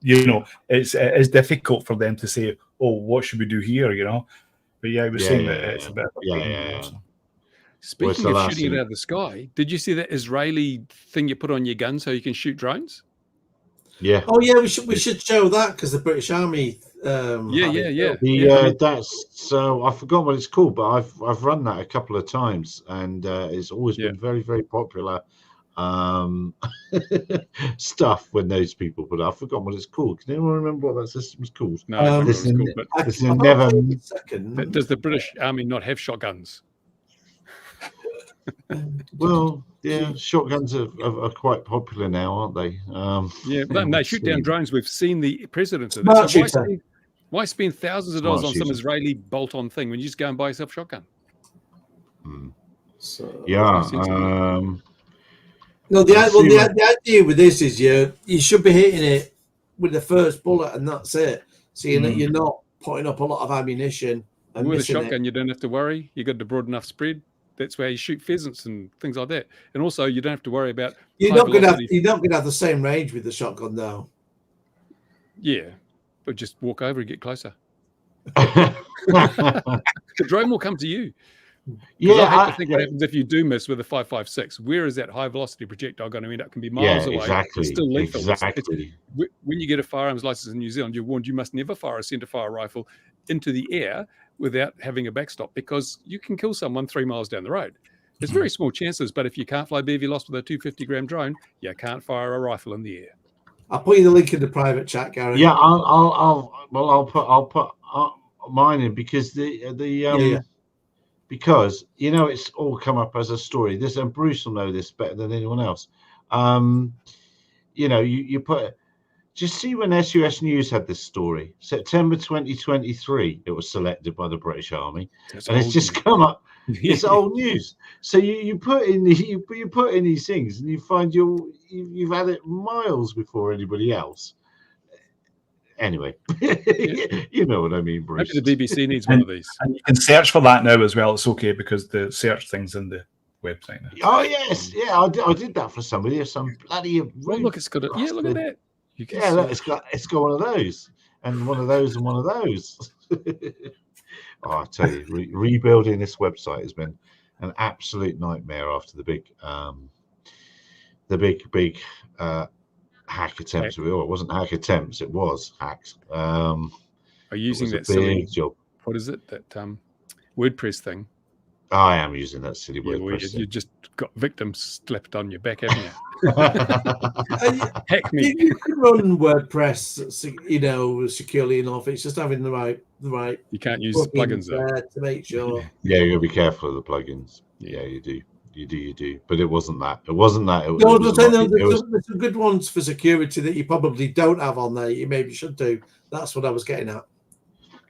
it's difficult for them to say, oh, what should we do here? But yeah, I was saying that it's a bit. Speaking of shooting it out of the sky, did you see that Israeli thing you put on your gun so you can shoot drones? Yeah. Oh yeah, we should show that because the British Army. That's I forgot what it's called, but I've run that a couple of times, and it's always been very, very popular stuff when those people put it. I've forgotten what it's called. Can anyone remember what that system's called? No, this is never. Does the British Army not have shotguns? Well, yeah, shotguns are quite popular now, aren't they? But they shoot down drones. We've seen the precedents of this. So why spend thousands of dollars on some Israeli bolt-on thing when you just go and buy yourself a shotgun? No, the idea with this is you should be hitting it with the first bullet, and that's it. So you're not putting up a lot of ammunition. And with a shotgun, you don't have to worry. You got the broad enough spread. That's where you shoot pheasants and things like that. And also, you don't have to worry about. You're not going to have the same range with the shotgun, though. Yeah, but just walk over and get closer. The drone will come to you. Yeah, I hate to think what happens if you do miss with a 5.56. Where is that high velocity projectile going to end up? Can be miles away. Exactly. It's still lethal. Exactly. When you get a firearms license in New Zealand, you're warned you must never fire a centre fire rifle into the air without having a backstop, because you can kill someone 3 miles down the road. There's very small chances, but if you can't fly BVLOS with a 250-gram drone, you can't fire a rifle in the air. I'll put you the link in the private chat, Gary. Yeah, I'll put mine in because because it's all come up as a story. This, and Bruce will know this better than anyone else. You put. Just see when SUS News had this story, September 2023, it was selected by the British Army, and it's just come up. It's old news. So you put in you put in these things, and you find you've had it miles before anybody else. Anyway, you know what I mean, Bruce. Maybe the BBC needs one of these. And you can search for that now as well. It's okay because the search thing's in the website now. Oh yes, yeah, I did that for somebody. Some bloody look, it's got a look at that. Look, it's got one of those, and one of those, and one of those. I tell you, rebuilding this website has been an absolute nightmare after the big hack attempts. Well, it wasn't hack attempts; it was hacks. Are you using that silly job? What is it? That WordPress thing? I am using that silly WordPress. You just got victims slapped on your back, haven't you? Hack me. You can run WordPress, securely enough. It's just having the right. You can't use plugins there to make sure. Yeah, you got to be careful of the plugins. Yeah, you do. You do. But it wasn't that. There's some good ones for security that you probably don't have on there. You maybe should do. That's what I was getting at.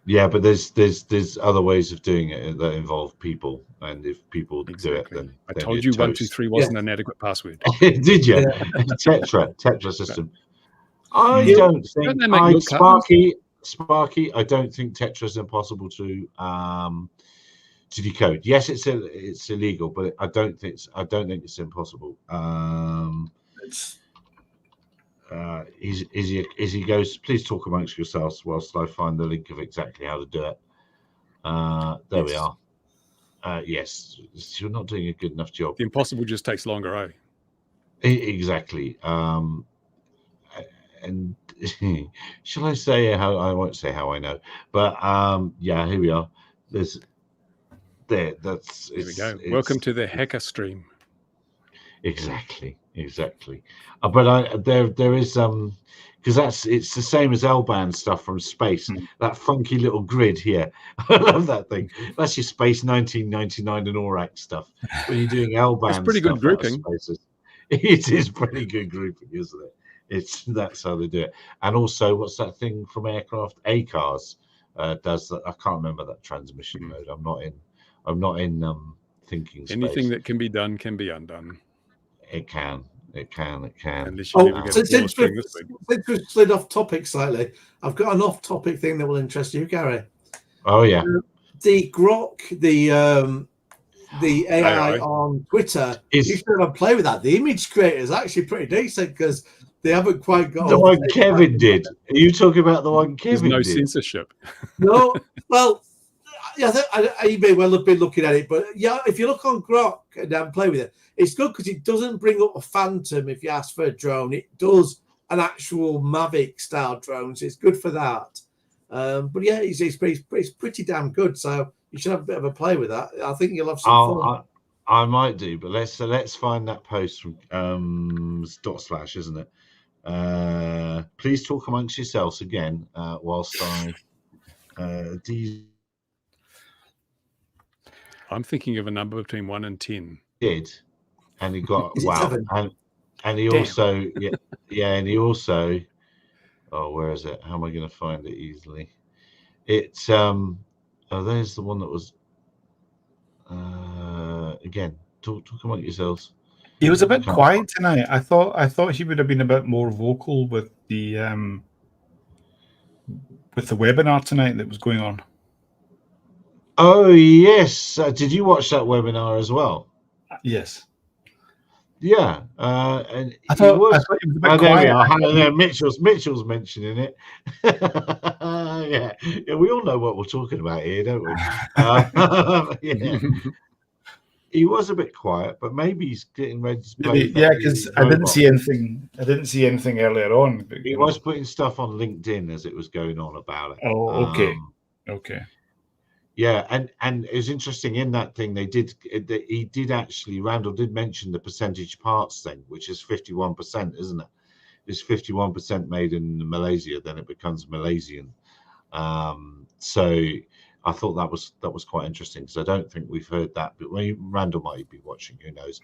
Yeah, but there's other ways of doing it that involve people, and if people do it, then I told you 123 wasn't an adequate password. Did you? Yeah. Tetra system. I don't think Sparky. I don't think Tetra is impossible to decode. Yes, it's illegal, but I don't think it's impossible. Izzy goes, please talk amongst yourselves whilst I find the link of exactly how to do it. There we are. Yes, you're not doing a good enough job. The impossible just takes longer, eh? Exactly. And shall I say how? I won't say how I know, but yeah, here we are. Here we go. Welcome to the hacker stream. Exactly. But there is because it's the same as L-band stuff from space. That funky little grid here. I love that thing. That's your space 1999 and ORAC stuff. When you're doing L-band, it's pretty good grouping. it is pretty good grouping, isn't it? That's how they do it. And also, what's that thing from aircraft? ACARS does that. I can't remember that transmission mode. I'm not in thinking space. Anything that can be done can be undone. It can. Unless you never get a since string this week. we've slid off topic slightly, I've got an off-topic thing that will interest you, Gary. Oh yeah. The Grok, the AI on Twitter, you should have play with that. The image creator is actually pretty decent because they haven't quite got the one Kevin did. Are you talking about the one Kevin There's no did? censorship. No, well, yeah, I may well have been looking at it, but yeah, if you look on Grok and play with it, it's good because it doesn't bring up a Phantom if you ask for a drone. It does an actual Mavic style drone, so it's good for that. But yeah, it's pretty damn good. So you should have a bit of a play with that. I think you'll have some fun. I might do, but let's find that post from /, isn't it? Please talk amongst yourselves again whilst I I'm thinking of a number between 1 and 10. did, and he got Is it wow, 7? and he Damn. also and he also where is it? How am I going to find it easily? It's there's the one that was again. Talk among yourselves. He was a bit quiet tonight. I thought he would have been a bit more vocal with the webinar tonight that was going on. Oh yes, did you watch that webinar as well? Yes. Yeah, and I thought he was a bit there quiet. we are. There, Mitchell's mentioning it. yeah, we all know what we're talking about here, don't we? Yeah. He was a bit quiet, but maybe he's getting ready to play. Yeah, because I didn't see anything. I didn't see anything earlier on. But, he was putting stuff on LinkedIn as it was going on about it. Oh, okay, okay. Yeah, and it was interesting in that thing he did actually, Randall did mention the percentage parts thing, which is 51%, isn't it? It's 51% made in Malaysia, then it becomes Malaysian. So I thought that was quite interesting because I don't think we've heard that. But Randall might be watching, who knows?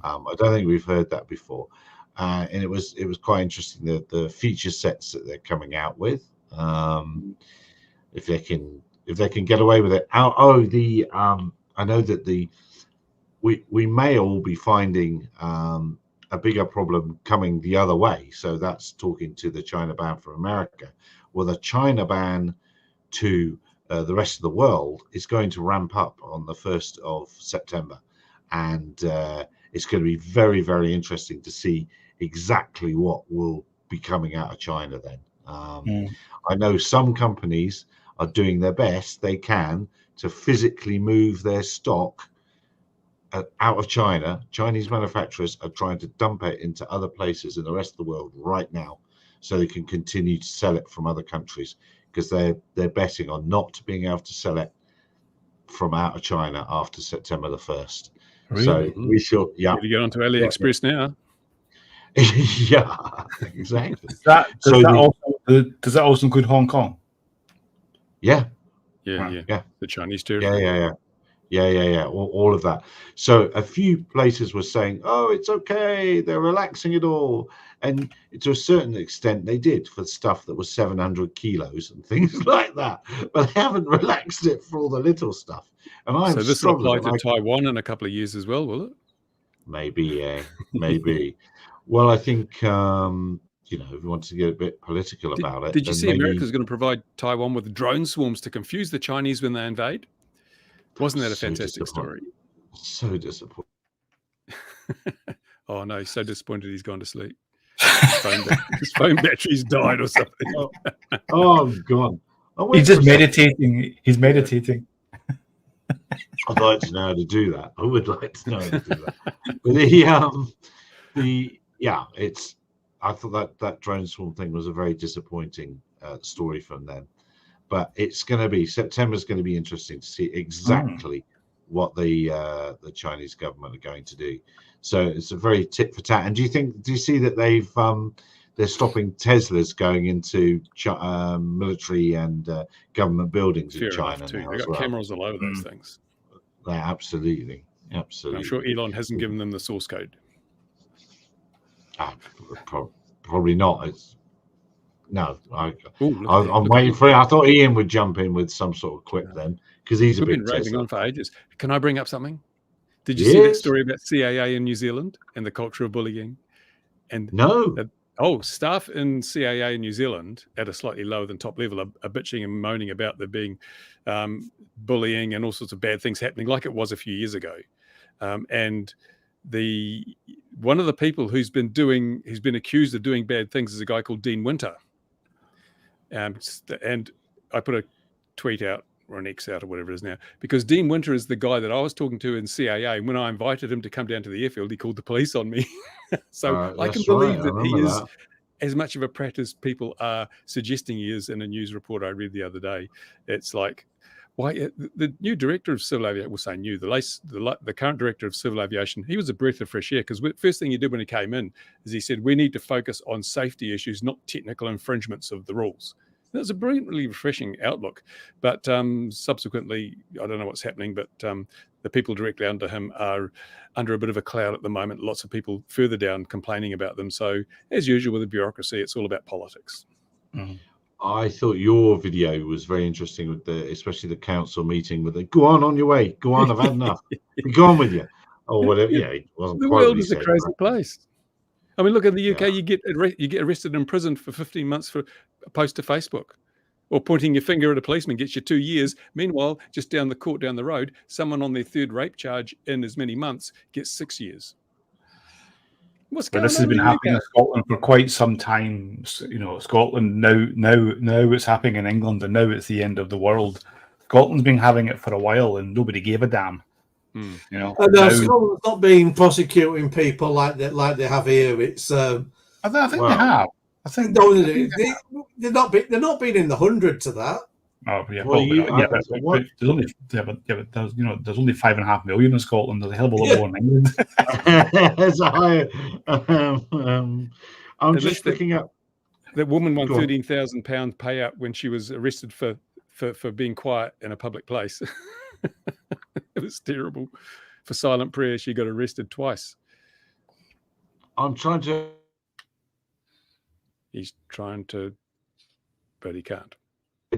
I don't think we've heard that before, and it was quite interesting the feature sets that they're coming out with. If they can get away with it. I know that we may all be finding a bigger problem coming the other way. So that's talking to the China ban for America. Well, the China ban to the rest of the world is going to ramp up on the 1st of September. And it's going to be very, very interesting to see exactly what will be coming out of China then. I know some companies are doing their best they can to physically move their stock out of China. Chinese manufacturers are trying to dump it into other places in the rest of the world right now so they can continue to sell it from other countries because they're betting on not being able to sell it from out of China after September the 1st. Really? So we shall, yeah. You get onto AliExpress now. Yeah, exactly. Does that also include Hong Kong? Yeah. Yeah. The Chinese territory. Yeah. All of that. So a few places were saying, "Oh, it's okay. They're relaxing it all," and to a certain extent, they did for stuff that was 700 kilos and things like that. But they haven't relaxed it for all the little stuff. And So this will apply to Taiwan in a couple of years as well, will it? Maybe, yeah, maybe. Well, I think if you want to get a bit political about it. Did you see America's going to provide Taiwan with drone swarms to confuse the Chinese when they invade? Wasn't that a fantastic story? So disappointed. Oh no, he's so disappointed he's gone to sleep. His phone battery's died or something. Oh God. He's just meditating. He's meditating. I'd like to know how to do that. I would like to know how to do that. But I thought that drone swarm thing was a very disappointing story from them. But September's going to be interesting to see exactly what the Chinese government are going to do. So it's a very tit for tat. And do you see that they're stopping Teslas going into military and government buildings in China now? They've got cameras all over those things. Absolutely. I'm sure Elon hasn't given them the source code. Probably not. No, Ooh, I'm waiting for it. I thought Ian would jump in with some sort of quip then, because he's a We've big been raving Tesla on for fan. ages. Can I bring up something? Did you see that Yes. story about CAA in New Zealand and the culture of bullying? And No. Staff in CAA in New Zealand at a slightly lower than top level are bitching and moaning about there being bullying and all sorts of bad things happening, like it was a few years ago. And one of the people who's been accused of doing bad things is a guy called Dean Winter. And I put a tweet out, or an X out, or whatever it is now, because Dean Winter is the guy that I was talking to in CAA. And when I invited him to come down to the airfield, he called the police on me. So I can believe that he is as much of a prat as people are suggesting he is in a news report I read the other day. It's like, why the new director of civil aviation, we'll say new, the current director of civil aviation, he was a breath of fresh air, because the first thing he did when he came in is he said, we need to focus on safety issues, not technical infringements of the rules. That was a brilliantly refreshing outlook. But subsequently, I don't know what's happening, but the people directly under him are under a bit of a cloud at the moment. Lots of people further down complaining about them. So as usual with the bureaucracy, it's all about politics. Mm-hmm. I thought your video was very interesting, with especially the council meeting with the "Go on your way, go on, I've had enough, go on with you," or whatever. Yeah, it wasn't. The world is a crazy place. I mean, look at the UK. Yeah. You get arrested and imprisoned for 15 months for a post to Facebook, or pointing your finger at a policeman gets you 2 years. Meanwhile, just down the court down the road, someone on their third rape charge in as many months gets 6 years. What's going on? This has been happening in Scotland for quite some time. You know, Scotland now it's happening in England, and now it's the end of the world. Scotland's been having it for a while, and nobody gave a damn. You know, Scotland's not been prosecuting people like they have here. It's I think they have. I think they're not being in the hundreds of that. Oh yeah, well, there's only 5.5 million in Scotland. There's a hell of a lot more in England. I'm just looking up. That woman won £13,000 payout when she was arrested for being quiet in a public place. It was terrible. For silent prayer, she got arrested twice. I'm trying to. He's trying to, but he can't. They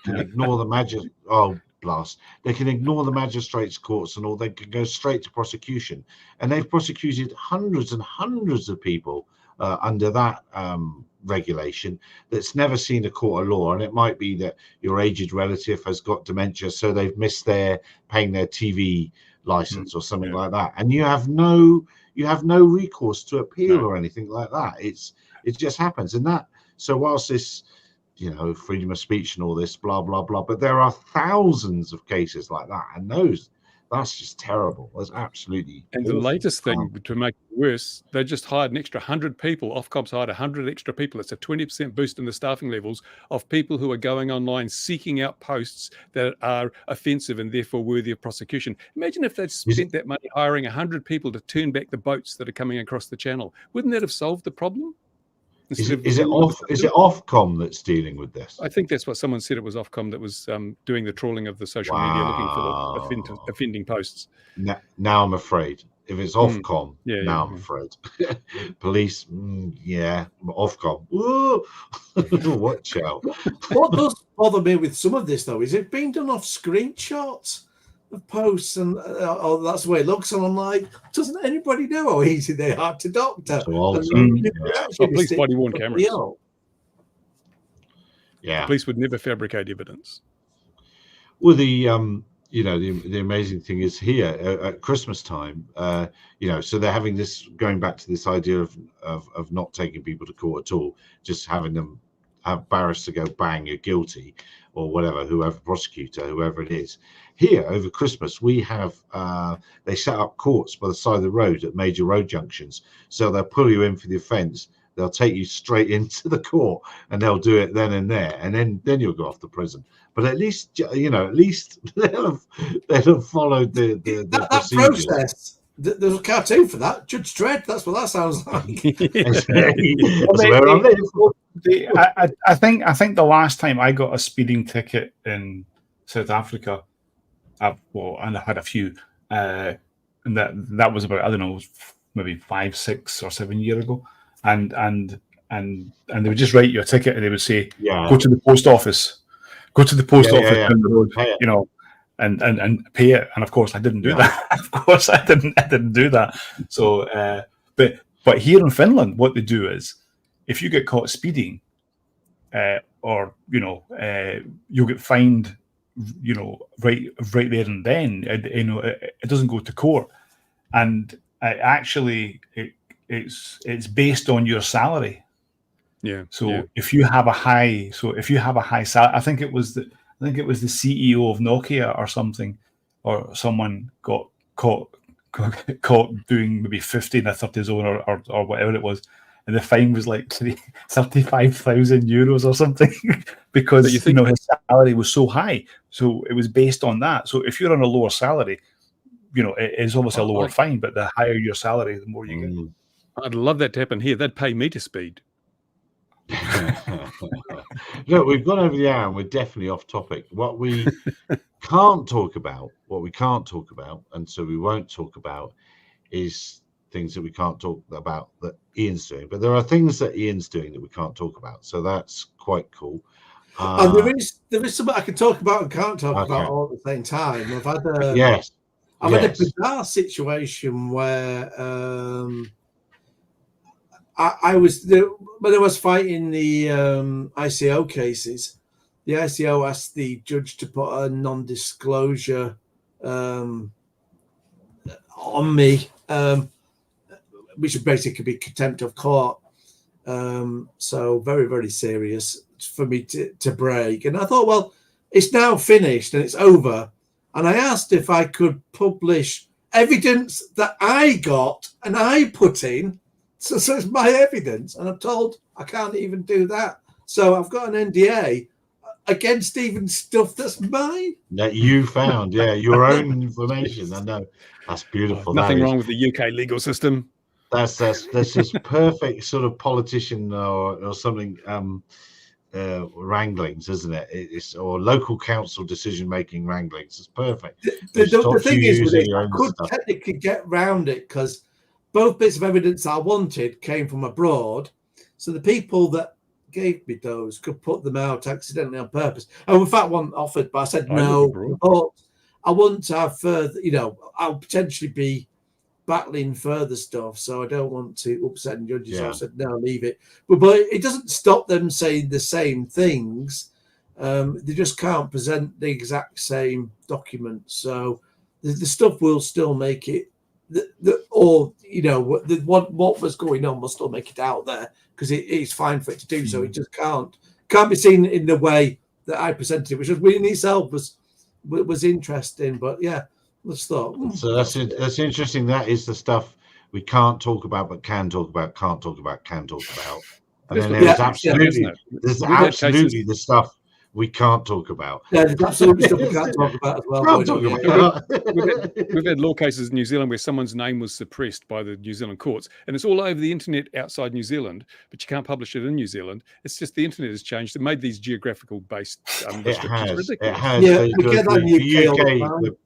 can ignore the magistrate. Oh, blast! They can ignore the magistrates' courts and all. They can go straight to prosecution, and they've prosecuted hundreds and hundreds of people under that regulation that's never seen a court of law. And it might be that your aged relative has got dementia, so they've missed paying their TV license or something like that, and you have no recourse to appeal or anything like that. It just happens. And that, so whilst this, freedom of speech and all this blah blah blah, but there are thousands of cases like that, and that's just terrible. That's absolutely and awful. The latest thing to make it worse, they just hired an extra 100 people. Ofcom's hired 100 extra people. It's a 20% boost in the staffing levels of people who are going online seeking out posts that are offensive and therefore worthy of prosecution. Imagine if they'd spent that money hiring 100 people to turn back the boats that are coming across the channel. Wouldn't that have solved the problem? Is it Ofcom that's dealing with this? I think that's what someone said. It was Ofcom that was doing the trawling of the social media, looking for the offending posts. Now I'm afraid. If it's Ofcom, I'm afraid. Police, Ofcom. Watch out. What does bother me with some of this, though, is it being done off screenshots of posts, and that's the way it looks. And I'm like, doesn't anybody know how easy they are to doctor? Police body-worn cameras. Yeah, the police would never fabricate evidence. Well, the amazing thing is here at Christmas time, so they're having this, going back to this idea of not taking people to court at all, just having them have barrister go bang, you're guilty, or whatever, whoever prosecutor, whoever it is. Here over Christmas, we have they set up courts by the side of the road at major road junctions, so they'll pull you in for the offence. They'll take you straight into the court, and they'll do it then and there, and then you'll go off to prison. But at least they'll have followed the process. There's a cartoon for that, Judge Dredd. That's what that sounds like. I think the last time I got a speeding ticket in South Africa, and I had a few, and that was about, I don't know, maybe 5, 6, or 7 years ago, and they would just write you a ticket, and they would say, Yeah. "Go to the post office. Go to the post Yeah, office yeah. down the road." Pay it. You know, and pay it. And of course, I didn't do Yeah. that. Of course, I didn't do that. So, but here in Finland, what they do is, if you get caught speeding, or you'll get fined, right there and then. It doesn't go to court, and it's based on your salary. Yeah. So if you have a high salary, I think it was the CEO of Nokia or something, or someone got caught doing maybe 15 or 30 zone or whatever it was, and the fine was like 35,000 euros or something because his salary was so high. So it was based on that. So if you're on a lower salary, it is obviously a lower fine, but the higher your salary, the more you get. I'd love that to happen here. They'd pay me to speed. Look, we've gone over the hour and we're definitely off topic. What we can't talk about, and so we won't talk about, is things that we can't talk about that Ian's doing. But there are things that Ian's doing that we can't talk about, so that's quite cool. And there is something I can talk about and can't talk about all at the same time. I've had a bizarre situation where when I was fighting the ICO cases, the ICO asked the judge to put a non-disclosure on me, which would basically be contempt of court. So very, very serious for me to break. And I thought, well, it's now finished and it's over. And I asked if I could publish evidence that I got and I put in. So it's my evidence. And I'm told I can't even do that. So I've got an NDA against even stuff that's mine. That you found, your own information. I know. That's beautiful. Nothing wrong with the UK legal system. That's just perfect sort of politician or something wranglings, isn't it? It's or local council decision making wranglings. It's perfect. The thing is, with it, I could technically get round it because both bits of evidence I wanted came from abroad. So the people that gave me those could put them out accidentally on purpose. And in fact, one offered, but I said no. But I want to have further. I'll potentially be battling further stuff, so I don't want to upset judges. Yeah. So I said no, leave it. But it doesn't stop them saying the same things. They just can't present the exact same document. So the stuff will still make it. What was going on will still make it out there because it's fine for it to do so. It just can't be seen in the way that I presented it, which in itself was interesting. But yeah. Let's thought. So that's interesting. That is the stuff we can't talk about, but can talk about, can't talk about, can talk about. And then there's absolutely the stuff we can't talk about. Yeah, there's absolutely stuff we can't talk about as well. We've had law cases in New Zealand where someone's name was suppressed by the New Zealand courts, and it's all over the internet outside New Zealand, but you can't publish it in New Zealand. It's just the internet has changed. It made these geographical based restrictions ridiculous. It has. Yeah,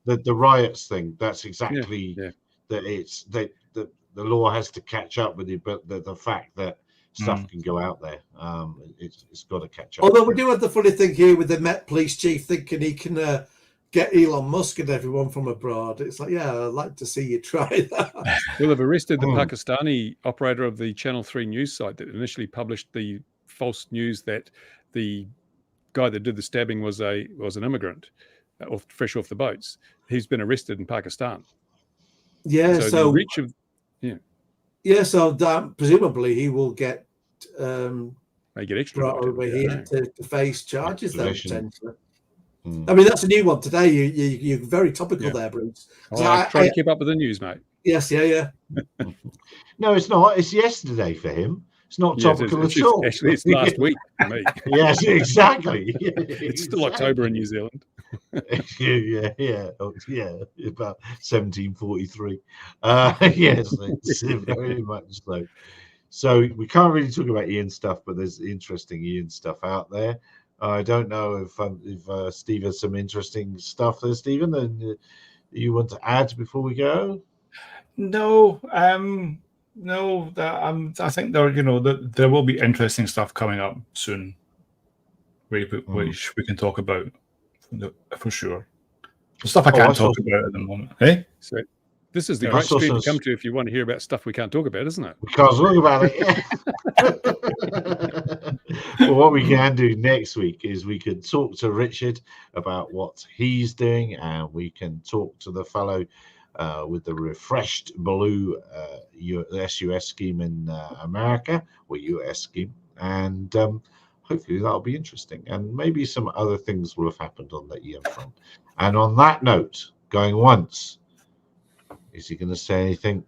the riots thing. That's exactly that. It's the law has to catch up with you, but the fact that stuff can go out there. It's got to catch up. Although we do have the funny thing here with the Met Police Chief thinking he can get Elon Musk and everyone from abroad. It's like, yeah, I'd like to see you try that. Well, they've arrested the Pakistani operator of the Channel 3 news site that initially published the false news that the guy that did the stabbing was an immigrant, fresh off the boats. He's been arrested in Pakistan. Yeah, so the reach of so presumably he will get extra brought over here to face charges then potentially. I mean, that's a new one today. You're very topical there, Bruce. I try to keep up with the news, mate. Yes, yeah. No, it's not. It's yesterday for him. It's not topical at all. Actually, it's last week for me. Yes, exactly. It's still October in New Zealand. About 1743. Yes, it's very much so. So we can't really talk about Ian stuff, but there's interesting Ian stuff out there. I don't know if Steve has some interesting stuff there, Stephen, that you want to add before we go. No, no. I think there will be interesting stuff coming up soon, which we can talk about for sure. The stuff I can't talk about at the moment. Hey, So this is the Yeah, great I saw stream to some- come to if you want to hear about stuff we can't talk about, isn't it? We can't talk about it. Well, what we can do next week is we could talk to Richard about what he's doing, and we can talk to the fellow with the refreshed blue SUS scheme in America, or US scheme, and hopefully that'll be interesting. And maybe some other things will have happened on the EM front. And on that note, going once, is he going to say anything?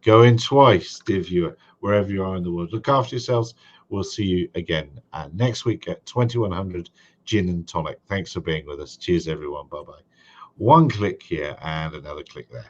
Going twice, dear viewer, wherever you are in the world. Look after yourselves. We'll see you again next week at 2100 Gin and Tonic. Thanks for being with us. Cheers, everyone. Bye-bye. One click here and another click there.